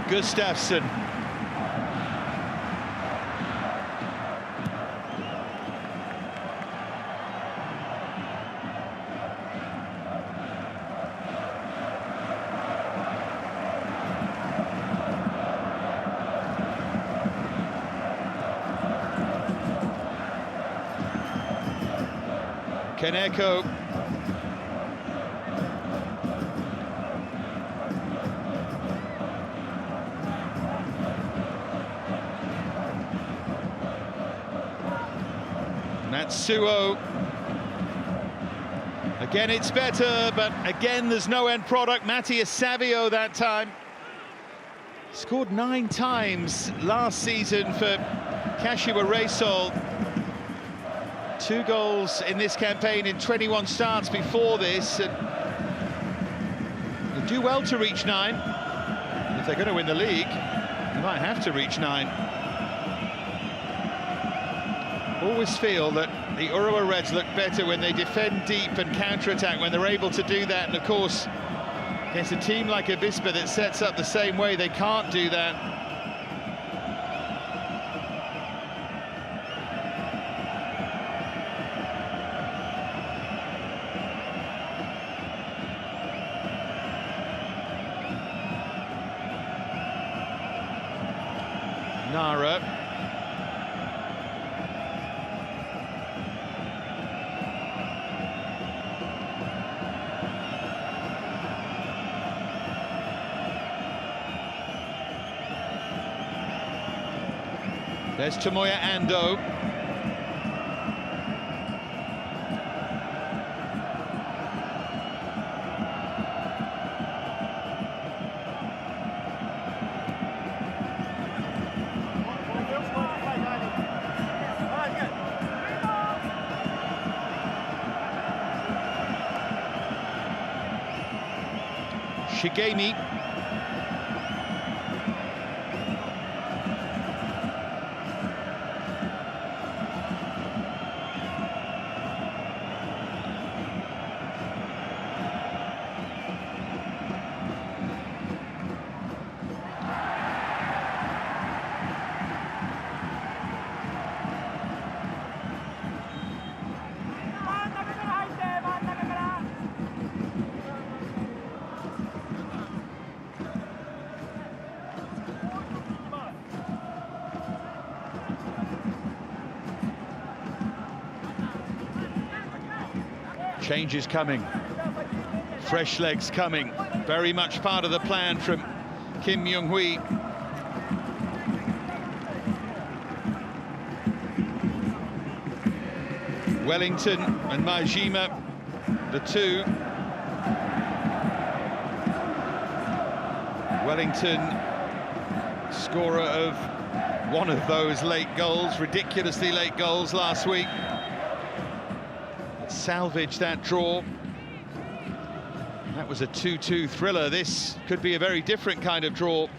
Gustafsson. Kaneko. Matsuo. Again, it's better, but again, there's no end product. Matías Savio that time. Scored 9 times last season for Kashiwa Reysol. 2 goals in this campaign in 21 starts before this. And they do well to reach 9. If they're going to win the league, they might have to reach 9. Always feel that the Urawa Reds look better when they defend deep and counter-attack, when they're able to do that. And of course, against a team like Avispa that sets up the same way, they can't do that. Nara. There's Tomoya Ando. Shigemi. Changes coming, fresh legs coming, very much part of the plan from Kim Myung-hui. Wellington and Majima, the two. Wellington, scorer of one of those late goals, ridiculously late goals last week. Salvage that draw. That was a 2-2 thriller. This could be a very different kind of draw.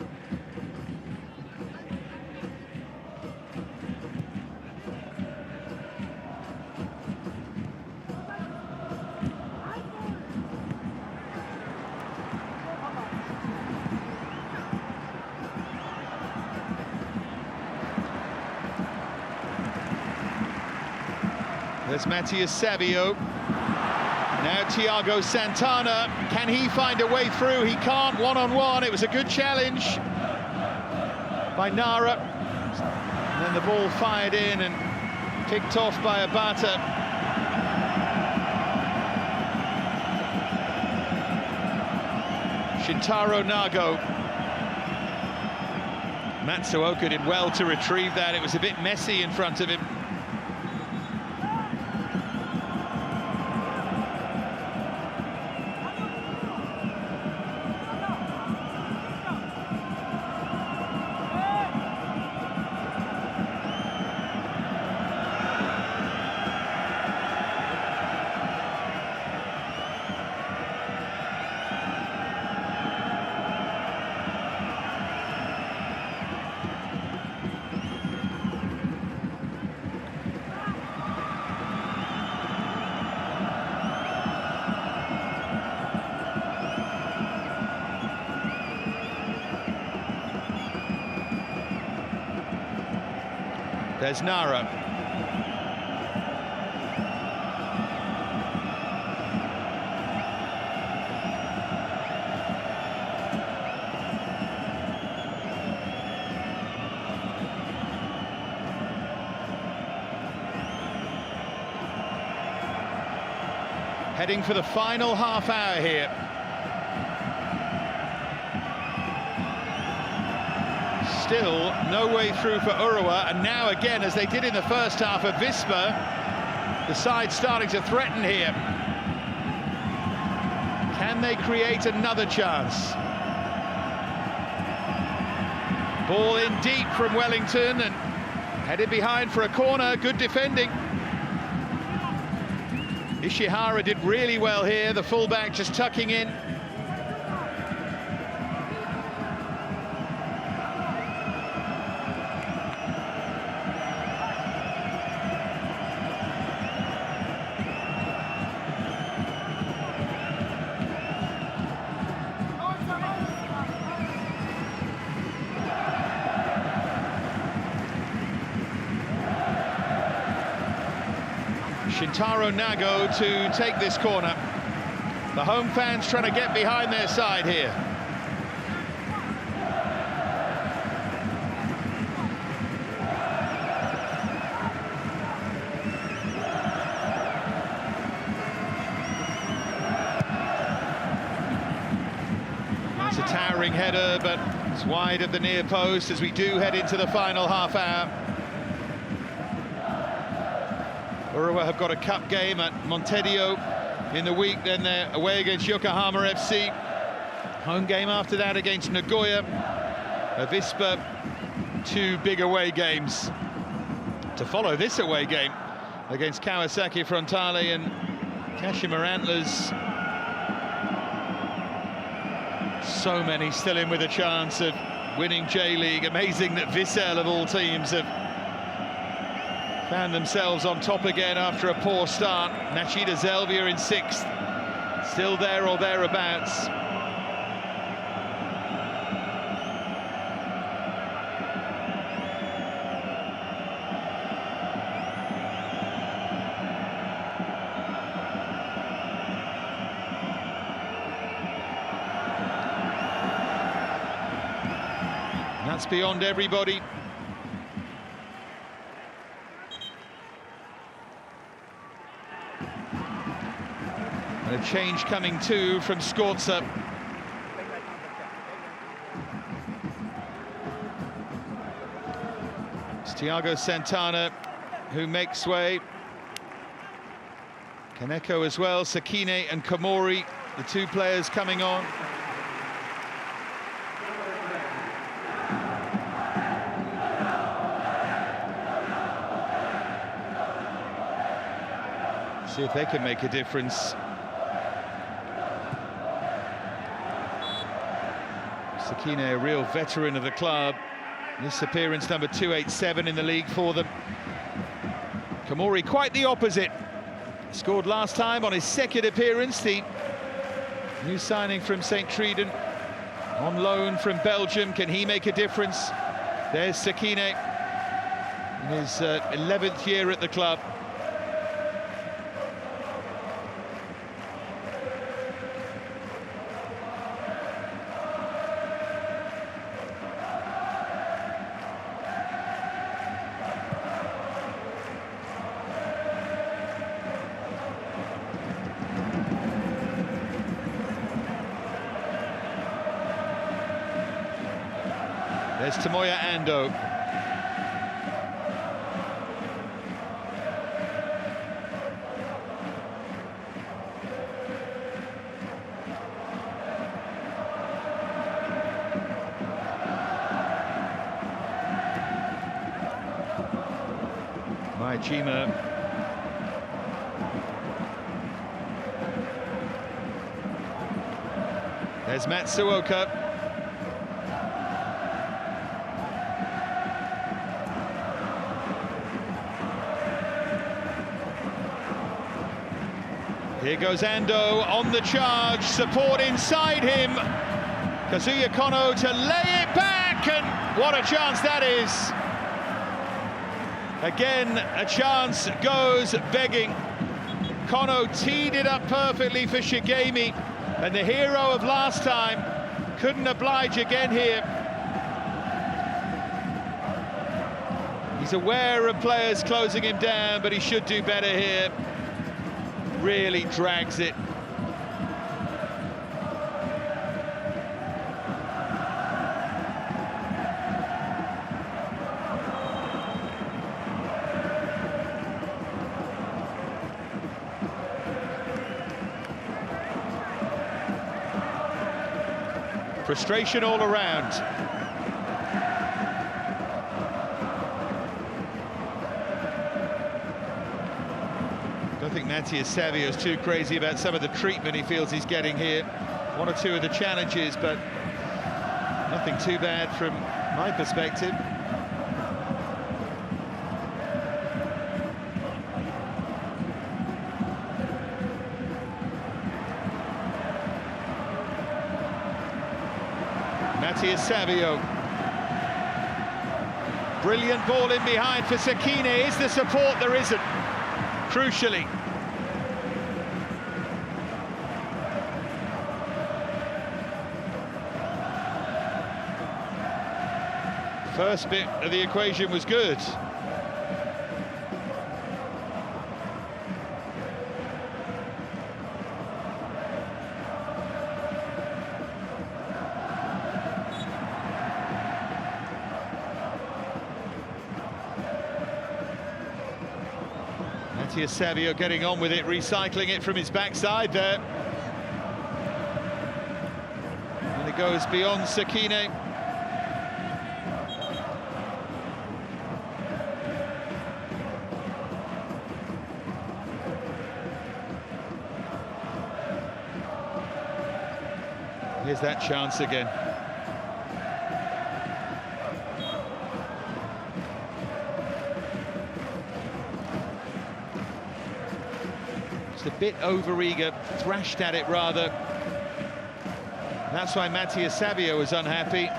There's Matías Savio. Now Thiago Santana. Can he find a way through? He can't, one-on-one. It was a good challenge by Nara. And then the ball fired in and picked off by Abata. Shintaro Nago. Matsuoka did well to retrieve that. It was a bit messy in front of him. There's Nara. heading for the final half hour here. Still no way through for Urawa, and now again, as they did in the first half, Avispa, the side starting to threaten here. Can they create another chance? Ball in deep from Wellington and headed behind for a corner. Good defending. Ishihara did really well here, the fullback just tucking in. Shintaro Nago to take this corner. The home fans trying to get behind their side here. It's a towering header, but it's wide of the near post as we do head into the final half hour. Urawa have got a cup game at Montedio in the week, then they're away against Yokohama FC. Home game after that against Nagoya. Avispa, 2 big away games to follow this away game against Kawasaki Frontale and Kashima Antlers. So many still in with a chance of winning J-League. Amazing that Vissel, of all teams, have found themselves on top again after a poor start. Nachida Zelvia in 6th, still there or thereabouts. That's beyond everybody. And a change coming too from Skorza. It's Thiago Santana who makes way. Kaneko as well, Sakine and Komori, the 2 players coming on. See if they can make a difference. Sakine, a real veteran of the club. This appearance number 287 in the league for them. Komori quite the opposite. Scored last time on his 2nd appearance. The new signing from St. Triden on loan from Belgium. Can he make a difference? There's Sakine in his 11th year at the club. There's Tomoya Ando. Maijima. There's Matsuoka. Here goes Ando on the charge, support inside him. Kazuya Kono to lay it back, and what a chance that is. Again, a chance goes begging. Kono teed it up perfectly for Shigemi, and the hero of last time couldn't oblige again here. He's aware of players closing him down, but he should do better here. really drags it. Frustration all around. I think Mattia Savio is too crazy about some of the treatment he feels he's getting here. One or two of the challenges, but nothing too bad from my perspective. Mattia Savio. Brilliant ball in behind for Sakine. Is the support? There isn't. Crucially. First bit of the equation was good. Mattia Savio getting on with it, recycling it from his backside there. And it goes beyond Sakine. Here's that chance again. Just a bit over-eager, thrashed at it rather. That's why Mattia Savio was unhappy.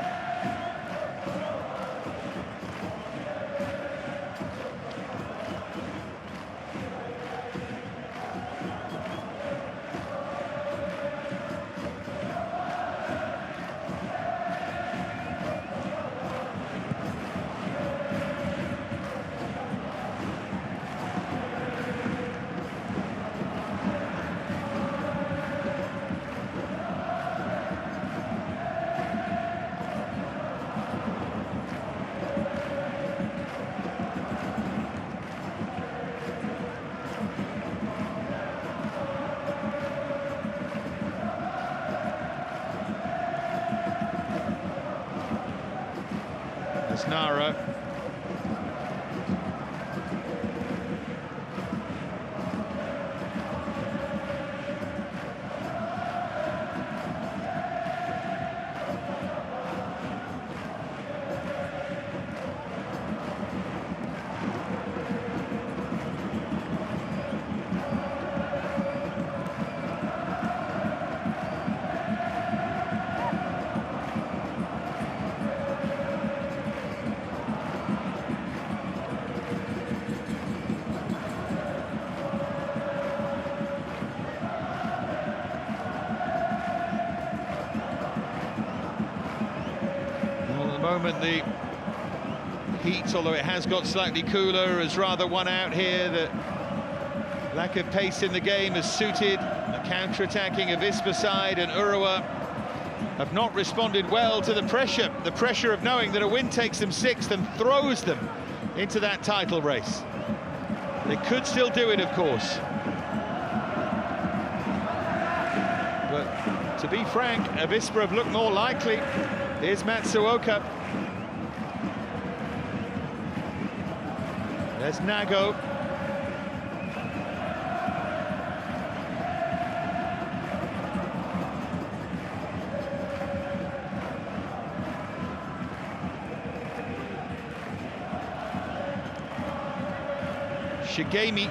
Nara. Moment the heat, although it has got slightly cooler, has rather won out here. The lack of pace in the game has suited a counter-attacking Avispa side, and Urawa have not responded well to the pressure of knowing that a win takes them sixth and throws them into that title race. They could still do it, of course, but to be frank, Avispa have looked more likely. Here's Matsuoka. There's Nago. Shigemi.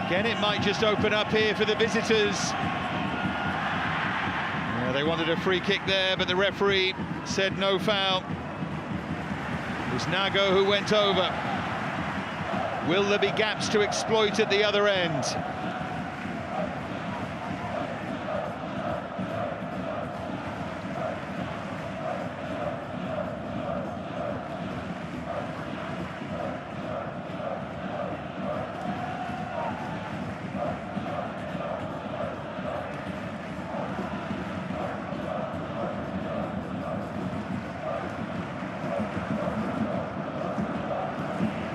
Again, it might just open up here for the visitors. Yeah, they wanted a free kick there, but the referee said no foul. It was Nago who went over. Will there be gaps to exploit at the other end?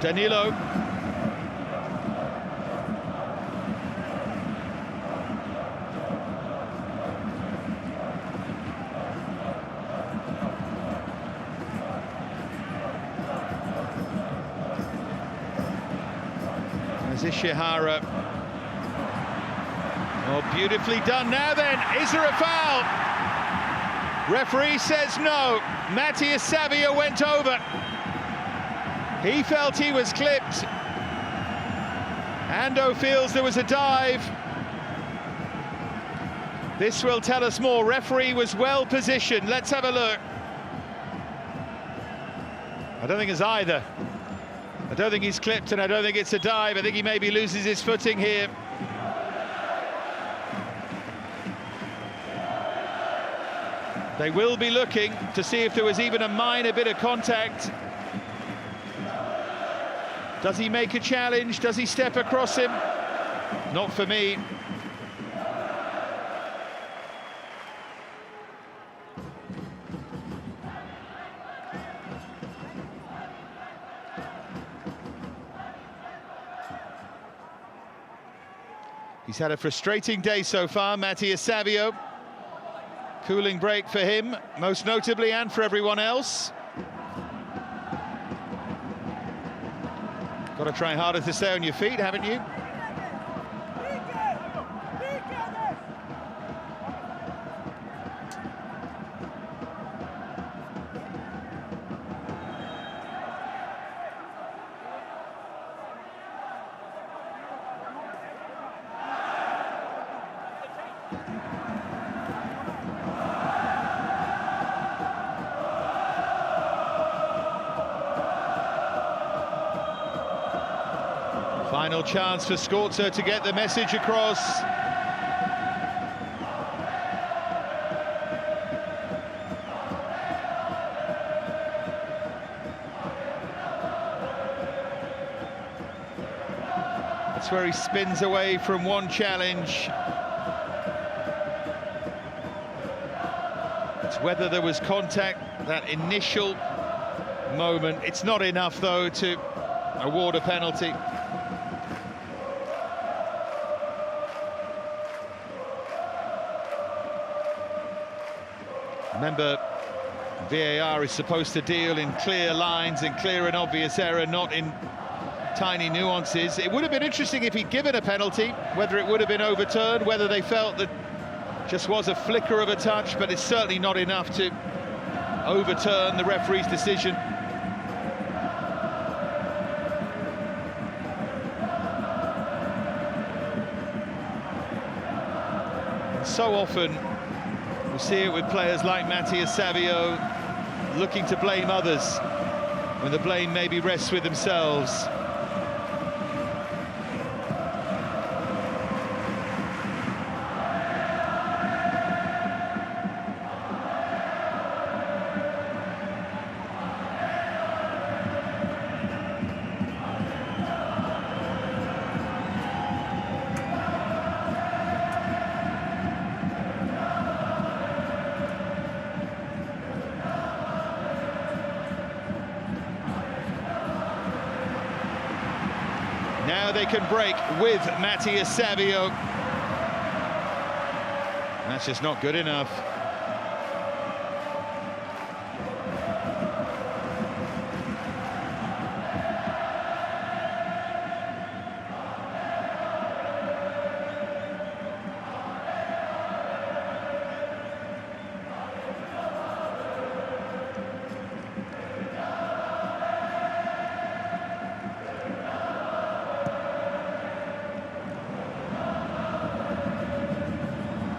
Danilo. As Ishihara. Oh, beautifully done. Now then, is there a foul? Referee says no. Matías Savio went over. He felt he was clipped. Ando feels there was a dive. This will tell us more. Referee was well positioned. Let's have a look. I don't think it's either. I don't think he's clipped, and I don't think it's a dive. I think he maybe loses his footing here. They will be looking to see if there was even a minor bit of contact. Does he make a challenge? Does he step across him? Not for me. He's had a frustrating day so far, Matías Savio. Cooling break for him, most notably, and for everyone else. Got to try harder to stay on your feet, haven't you? Final chance for Scorza to get the message across. That's where he spins away from one challenge. It's whether there was contact, that initial moment. It's not enough, though, to award a penalty. Remember, VAR is supposed to deal in clear lines and clear and obvious error, not in tiny nuances. It would have been interesting if he'd given a penalty, whether it would have been overturned, whether they felt that just was a flicker of a touch, but it's certainly not enough to overturn the referee's decision. So often we see it with players like Matías Savio looking to blame others when the blame maybe rests with themselves. Now they can break with Matías Savio. That's just not good enough.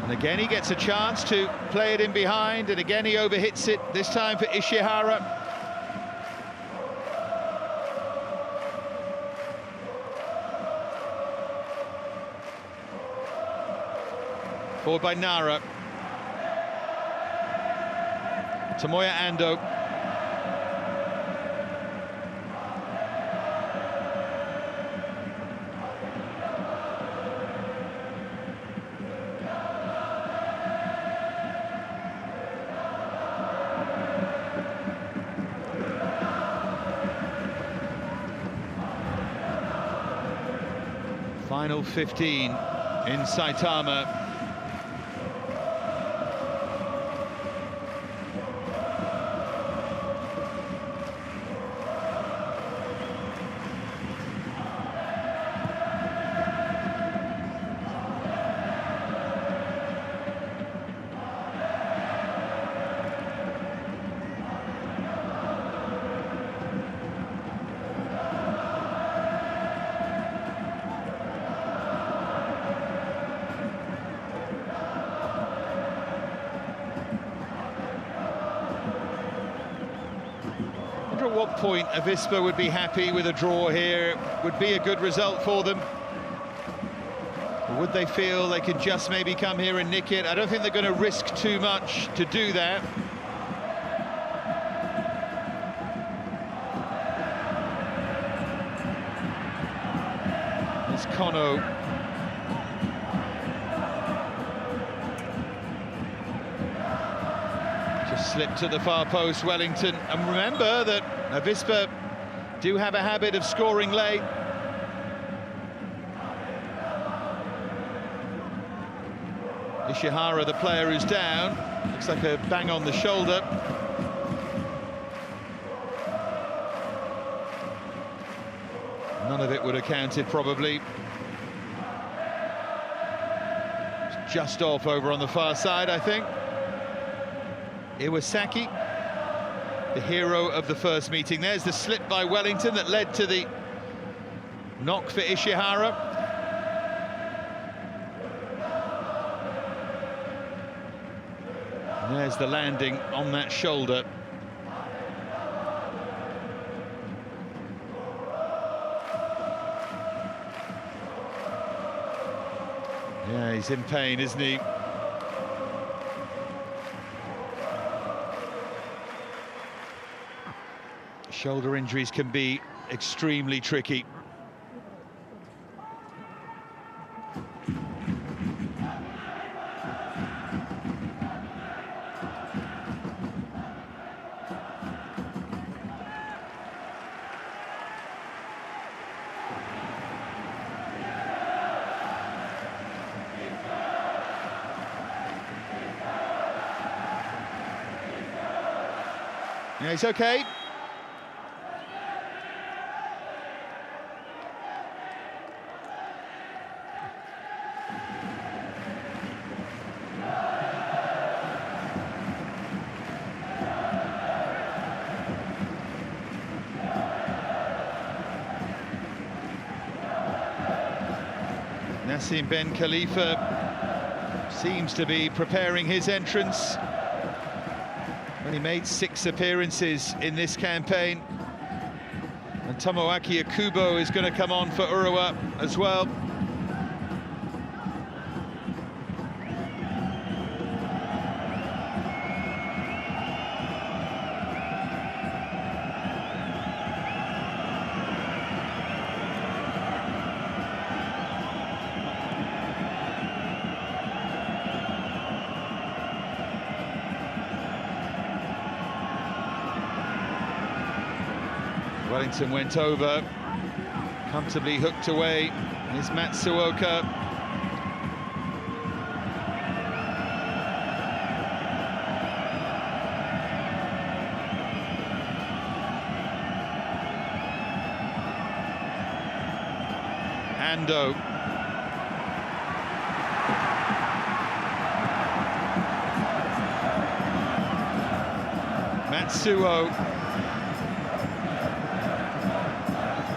And again, he gets a chance to play it in behind, and again he overhits it, this time for Ishihara. Forward by Nara. Tomoya Ando. Final 15 in Saitama. At what point Avispa would be happy with a draw here? Would be a good result for them? Or would they feel they could just maybe come here and nick it? I don't think they're going to risk too much to do that. It's Kono. Slipped to the far post, Wellington. And remember that Avispa do have a habit of scoring late. Ishihara, the player who's down, looks like a bang on the shoulder. None of it would have counted, probably. Just off over on the far side, I think. Iwasaki, the hero of the first meeting. There's the slip by Wellington that led to the knock for Ishihara. And there's the landing on that shoulder. Yeah, he's in pain, isn't he? Shoulder injuries can be extremely tricky. Yeah, he's okay. Nassim Ben Khalifa seems to be preparing his entrance. Well, he made 6 appearances in this campaign. And Tomoaki Akubo is going to come on for Urawa as well. Wellington went over, comfortably hooked away. Is Matsuoka. Ando. Matsuo.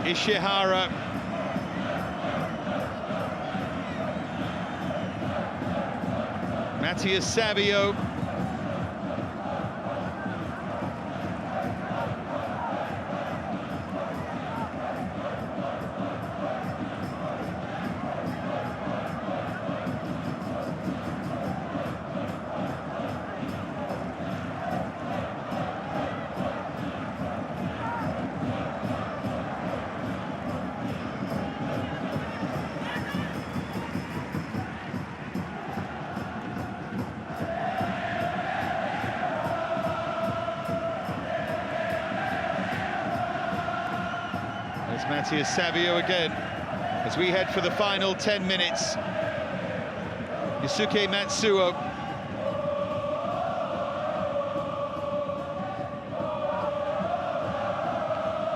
Ishihara. Matthias Savio. There's Matthias Savio again, as we head for the final 10 minutes. Yusuke Matsuo.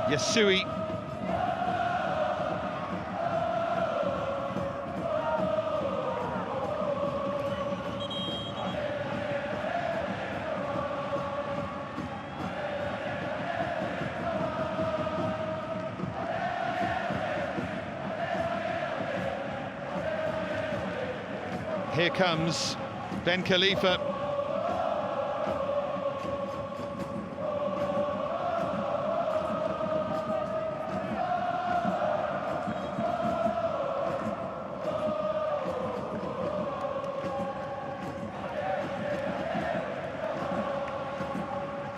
Yasui. Here comes Ben Khalifa.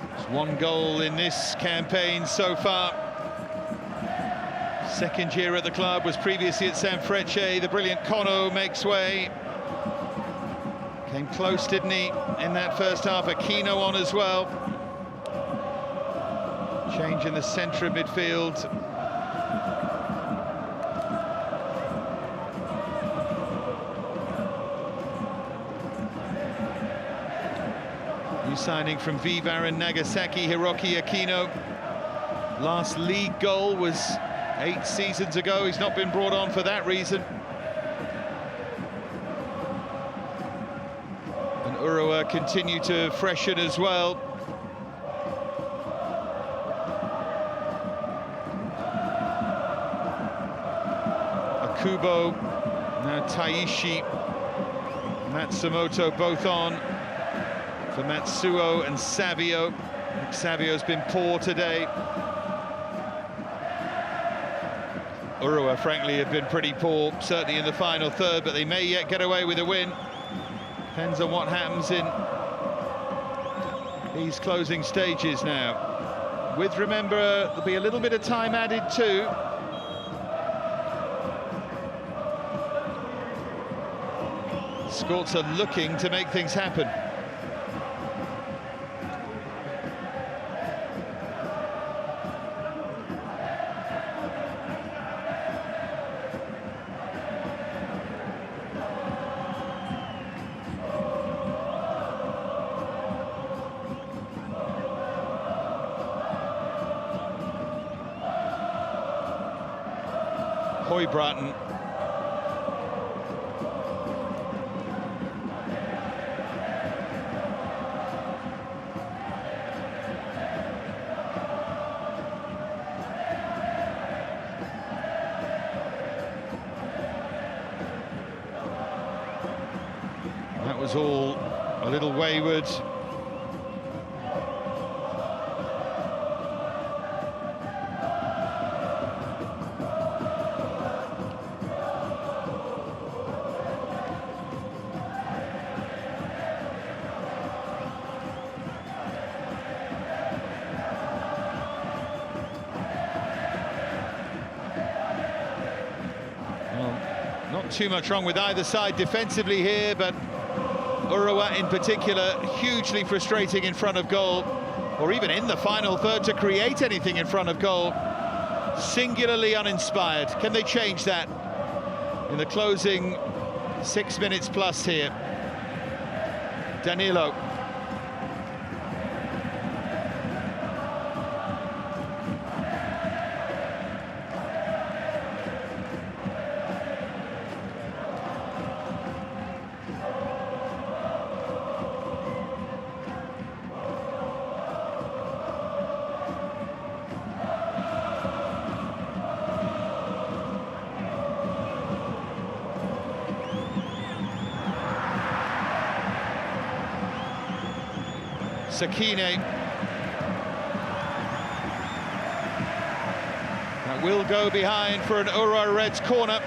There's one goal in this campaign so far. Second year at the club, was previously at Sanfrecce. The brilliant Kono makes way. Came close, didn't he, in that first half? Aquino on as well. Change in the centre of midfield. New signing from Viva and Nagasaki, Hiroki Aquino. Last league goal was 8 seasons ago. He's not been brought on for that reason. Urawa continue to freshen as well. Akubo, now Taishi, Matsumoto both on for Matsuo and Savio. Savio's been poor today. Urawa, frankly, have been pretty poor, certainly in the final third, but they may yet get away with a win. Depends on what happens in these closing stages now. With, remember, there'll be a little bit of time added too. Scots are looking to make things happen. Bratton. That was all a little wayward. Too much wrong with either side defensively here, but Urawa in particular hugely frustrating in front of goal, or even in the final third to create anything in front of goal. Singularly uninspired. Can they change that in the closing 6 minutes plus here? Danilo. Sakine. That will go behind for an Urawa Reds corner.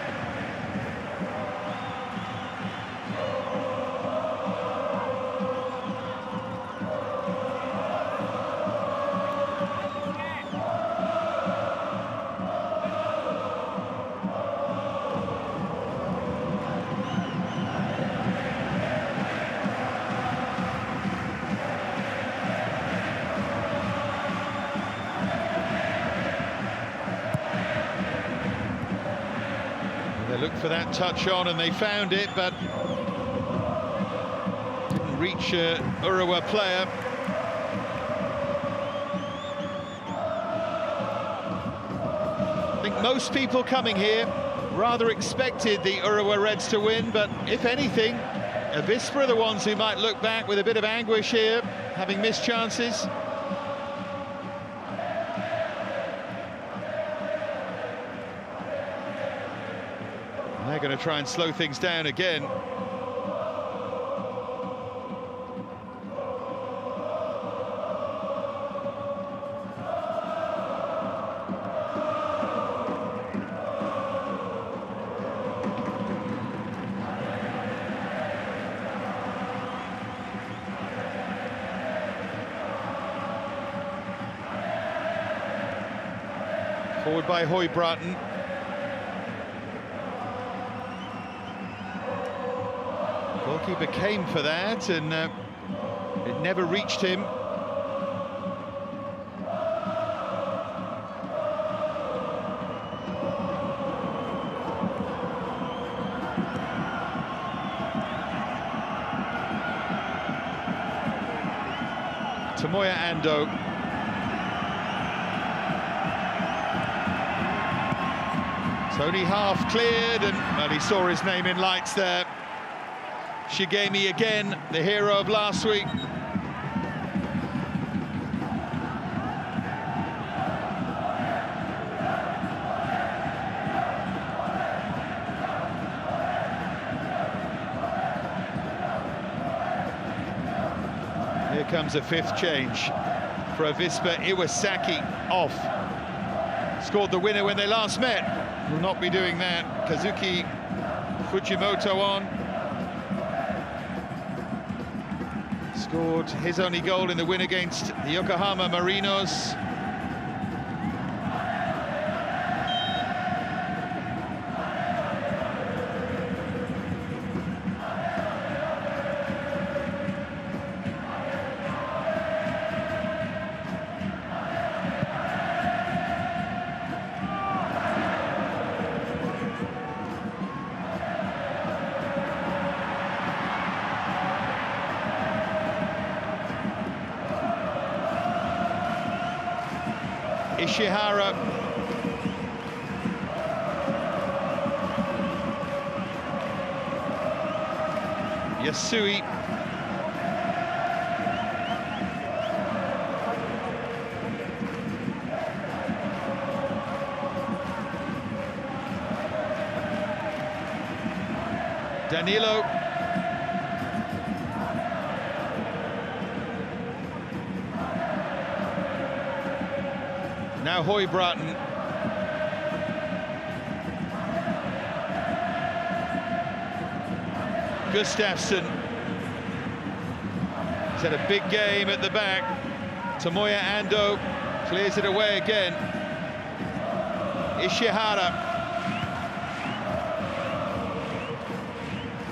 looked for that touch on and they found it, but didn't reach Urawa player. I think most people coming here rather expected the Urawa Reds to win, but if anything, Avispa are the ones who might look back with a bit of anguish here, having missed chances. And they're going to try and slow things down again. Forward by Hoybratton. Goalkeeper came for that, and it never reached him. Tomoya Ando. It's only half cleared, and well, he saw his name in lights there. Shigemi again, the hero of last week. Here comes a fifth change for Avispa. Iwasaki off. Scored the winner when they last met. Will not be doing that. Kazuki Fujimoto on. Scored his only goal in the win against the Yokohama Marinos. Ishihara. Yasui. Danilo. Now Hoybratton. Gustafsson. He's had a big game at the back. Tomoya Ando clears it away again. Ishihara.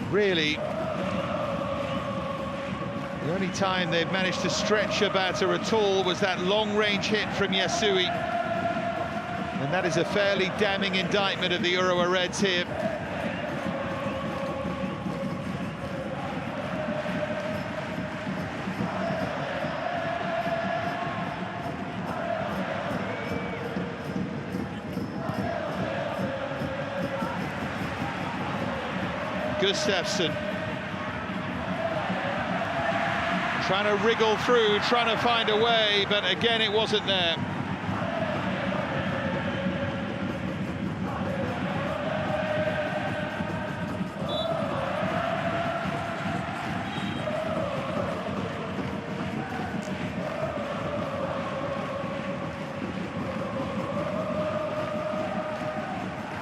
Really, the only time they've managed to stretch Shibata at all was that long-range hit from Yasui. And that is a fairly damning indictment of the Urawa Reds here. Gustafsson trying to wriggle through, trying to find a way, but again it wasn't there.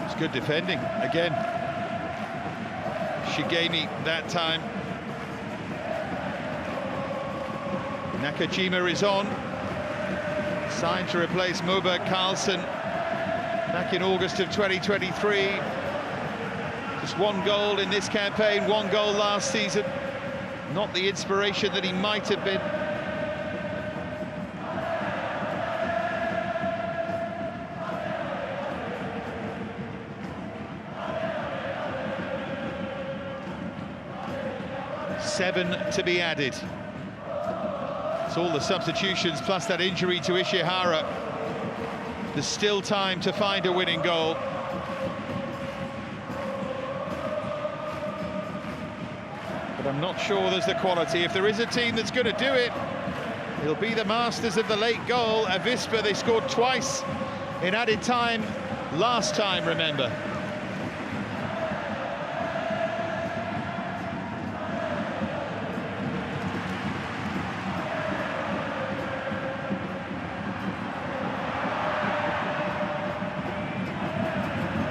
It's good defending again. Shigemi that time. Nakajima is on. Signed to replace Moberg Carlsen back in August of 2023. Just one goal in this campaign, one goal last season. Not the inspiration that he might have been. 7 to be added. It's all the substitutions plus that injury to Ishihara. There's still time to find a winning goal. But I'm not sure there's the quality. If there is a team that's going to do it, it'll be the masters of the late goal, Avispa. They scored twice in added time last time, remember.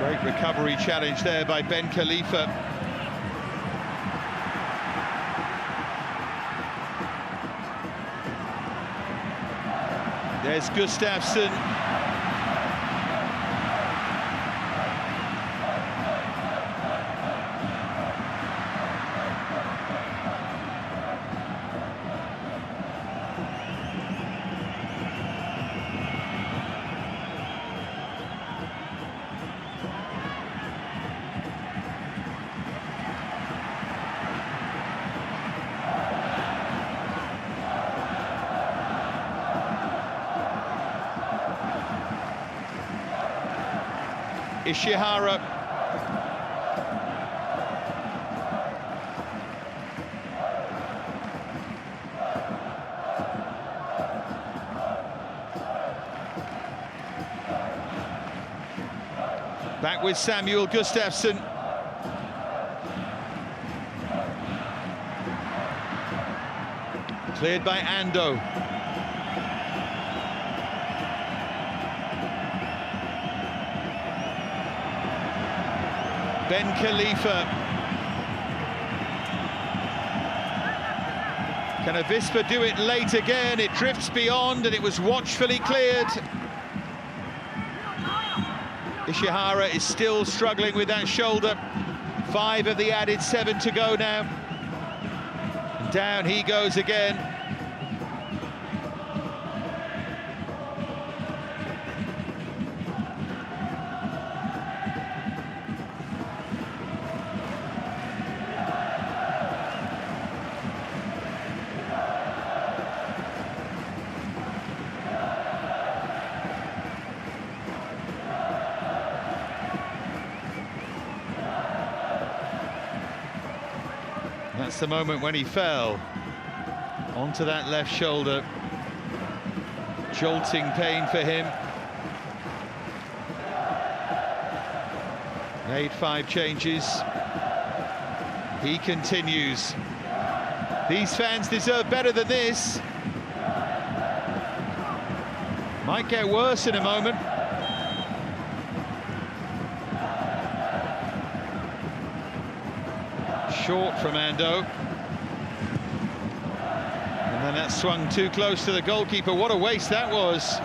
Great recovery challenge there by Ben Khalifa. There's Gustafsson. Ishihara. Back with Samuel Gustafsson. Cleared by Ando. Ben Khalifa. Can Avispa do it late again? It drifts beyond and it was watchfully cleared. Ishihara is still struggling with that shoulder. 5 of the added 7 to go now. And down he goes again. That's the moment when he fell onto that left shoulder. Jolting pain for him. Made 5 changes. He continues. These fans deserve better than this. Might get worse in a moment. Short from Ando. And then that swung too close to the goalkeeper. What a waste that was.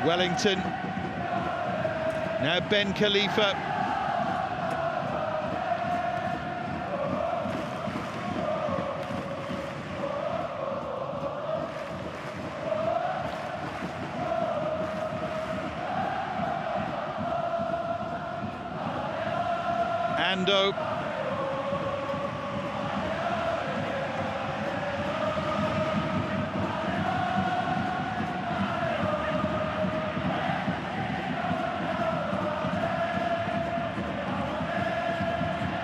Wellington. Now Ben Khalifa. Ando.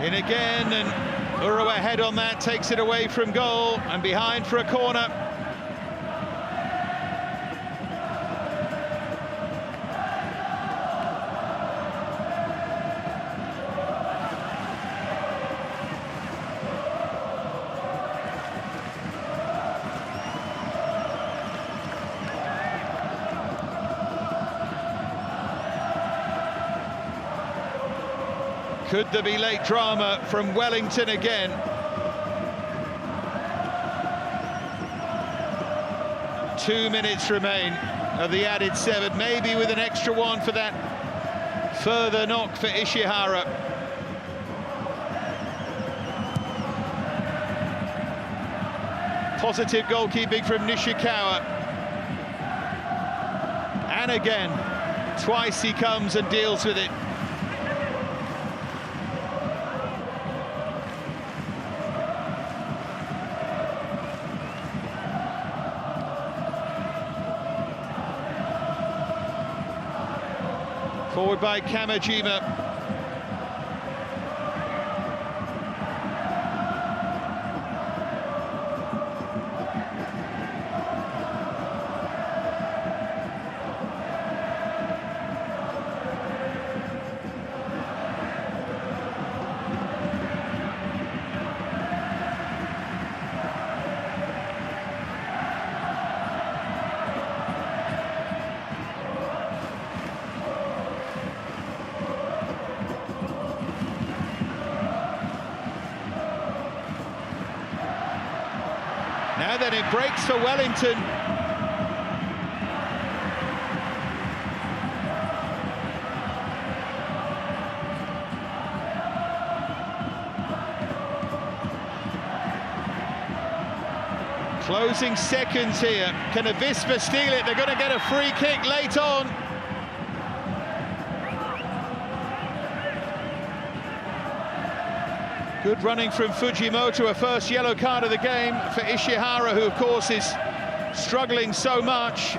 In again, and Urawa head on that, takes it away from goal and behind for a corner. Could there be late drama from Wellington again? 2 minutes remain of the added 7, maybe with an extra one for that further knock for Ishihara. Positive goalkeeping from Nishikawa. And again, twice he comes and deals with it. Forward by Kamajima. Now then, it breaks for Wellington. Closing seconds here. Can Avispa steal it? They're going to get a free kick late on. Good running from Fujimoto, a first yellow card of the game for Ishihara, who of course is struggling so much.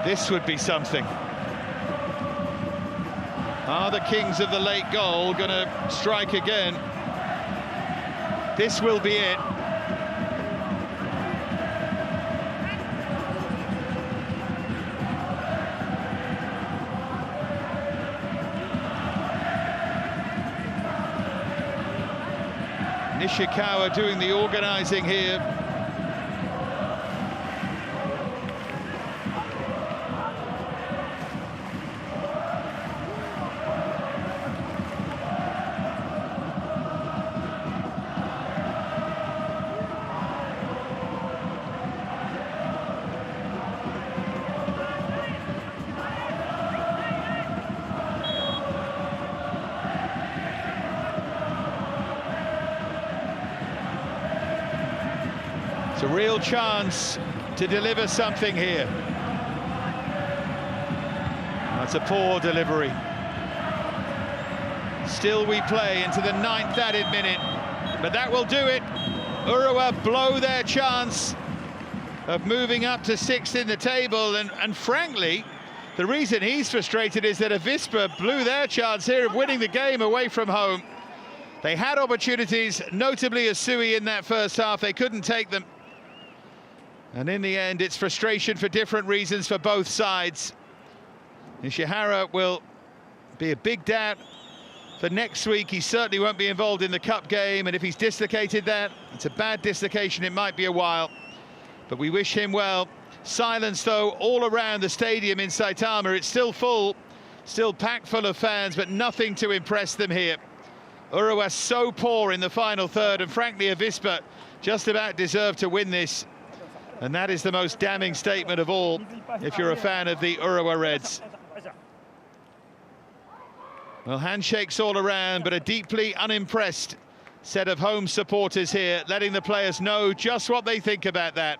This would be something. Are the kings of the late goal going to strike again? This will be it. Nishikawa doing the organising here. It's a real chance to deliver something here. That's a poor delivery. Still we play into the 9th added minute, but that will do it. Urawa blow their chance of moving up to 6th in the table, and frankly, the reason he's frustrated is that Avispa blew their chance here of winning the game away from home. They had opportunities, notably Asui in that first half, they couldn't take them. And in the end, it's frustration for different reasons for both sides. Ishihara will be a big doubt for next week. He certainly won't be involved in the cup game, and if he's dislocated that, it's a bad dislocation, it might be a while. But we wish him well. Silence, though, all around the stadium in Saitama. It's still full, still packed full of fans, but nothing to impress them here. Urawa so poor in the final third, and frankly, Avispa just about deserved to win this. And that is the most damning statement of all, if you're a fan of the Urawa Reds. Well, handshakes all around, but a deeply unimpressed set of home supporters here, letting the players know just what they think about that.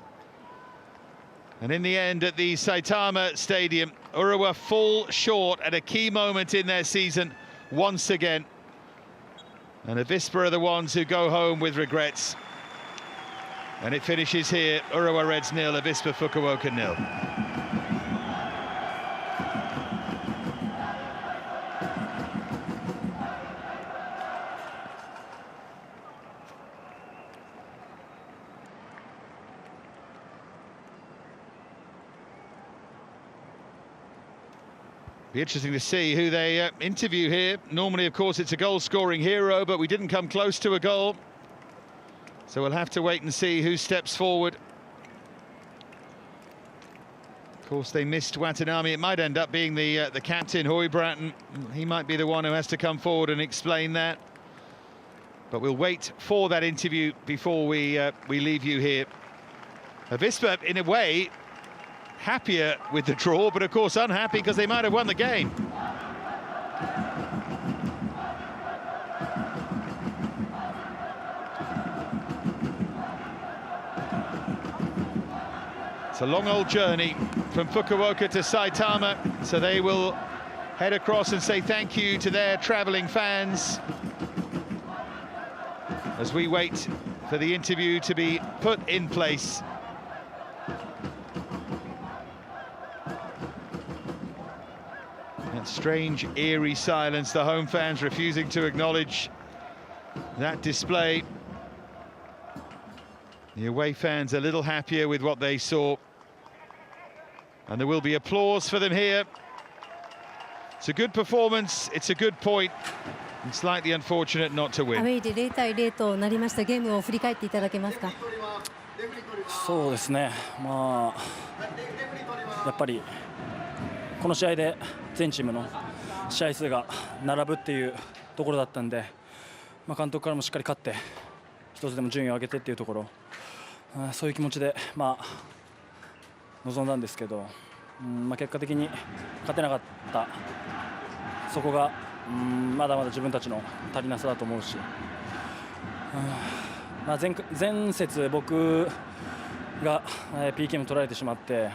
And in the end, at the Saitama Stadium, Urawa fall short at a key moment in their season once again. And Avispa are the ones who go home with regrets. And it finishes here, Urawa Reds 0, Avispa Fukuoka 0. Be interesting to see who they interview here. Normally, of course, it's a goal-scoring hero, but we didn't come close to a goal. So we'll have to wait and see who steps forward. Of course, they missed Watanabe. It might end up being the captain, Hoybratton. He might be the one who has to come forward and explain that. But we'll wait for that interview before we leave you here. Avispa, in a way, happier with the draw, but of course unhappy because they might have won the game. It's a long old journey from Fukuoka to Saitama, so they will head across and say thank you to their travelling fans as we wait for the interview to be put in place. That strange, eerie silence, the home fans refusing to acknowledge that display. The away fans a little happier with what they saw. And there will be applause for them here. It's a good performance, it's a good point. It's slightly unfortunate not to win. アウェイで0対0となりましたゲームを振り返っていただけますか。そうですね。まあやっぱりこの試合で全チームの試合数が並ぶっていうところだったんで、監督からもしっかり勝って一つでも順位を上げてっていうところ、そういう気持ちで臨んだんですけど、結果的に勝てなかった、そこがまだまだ自分たちの足りなさだと思うし、前節僕が PK も取られてしまって、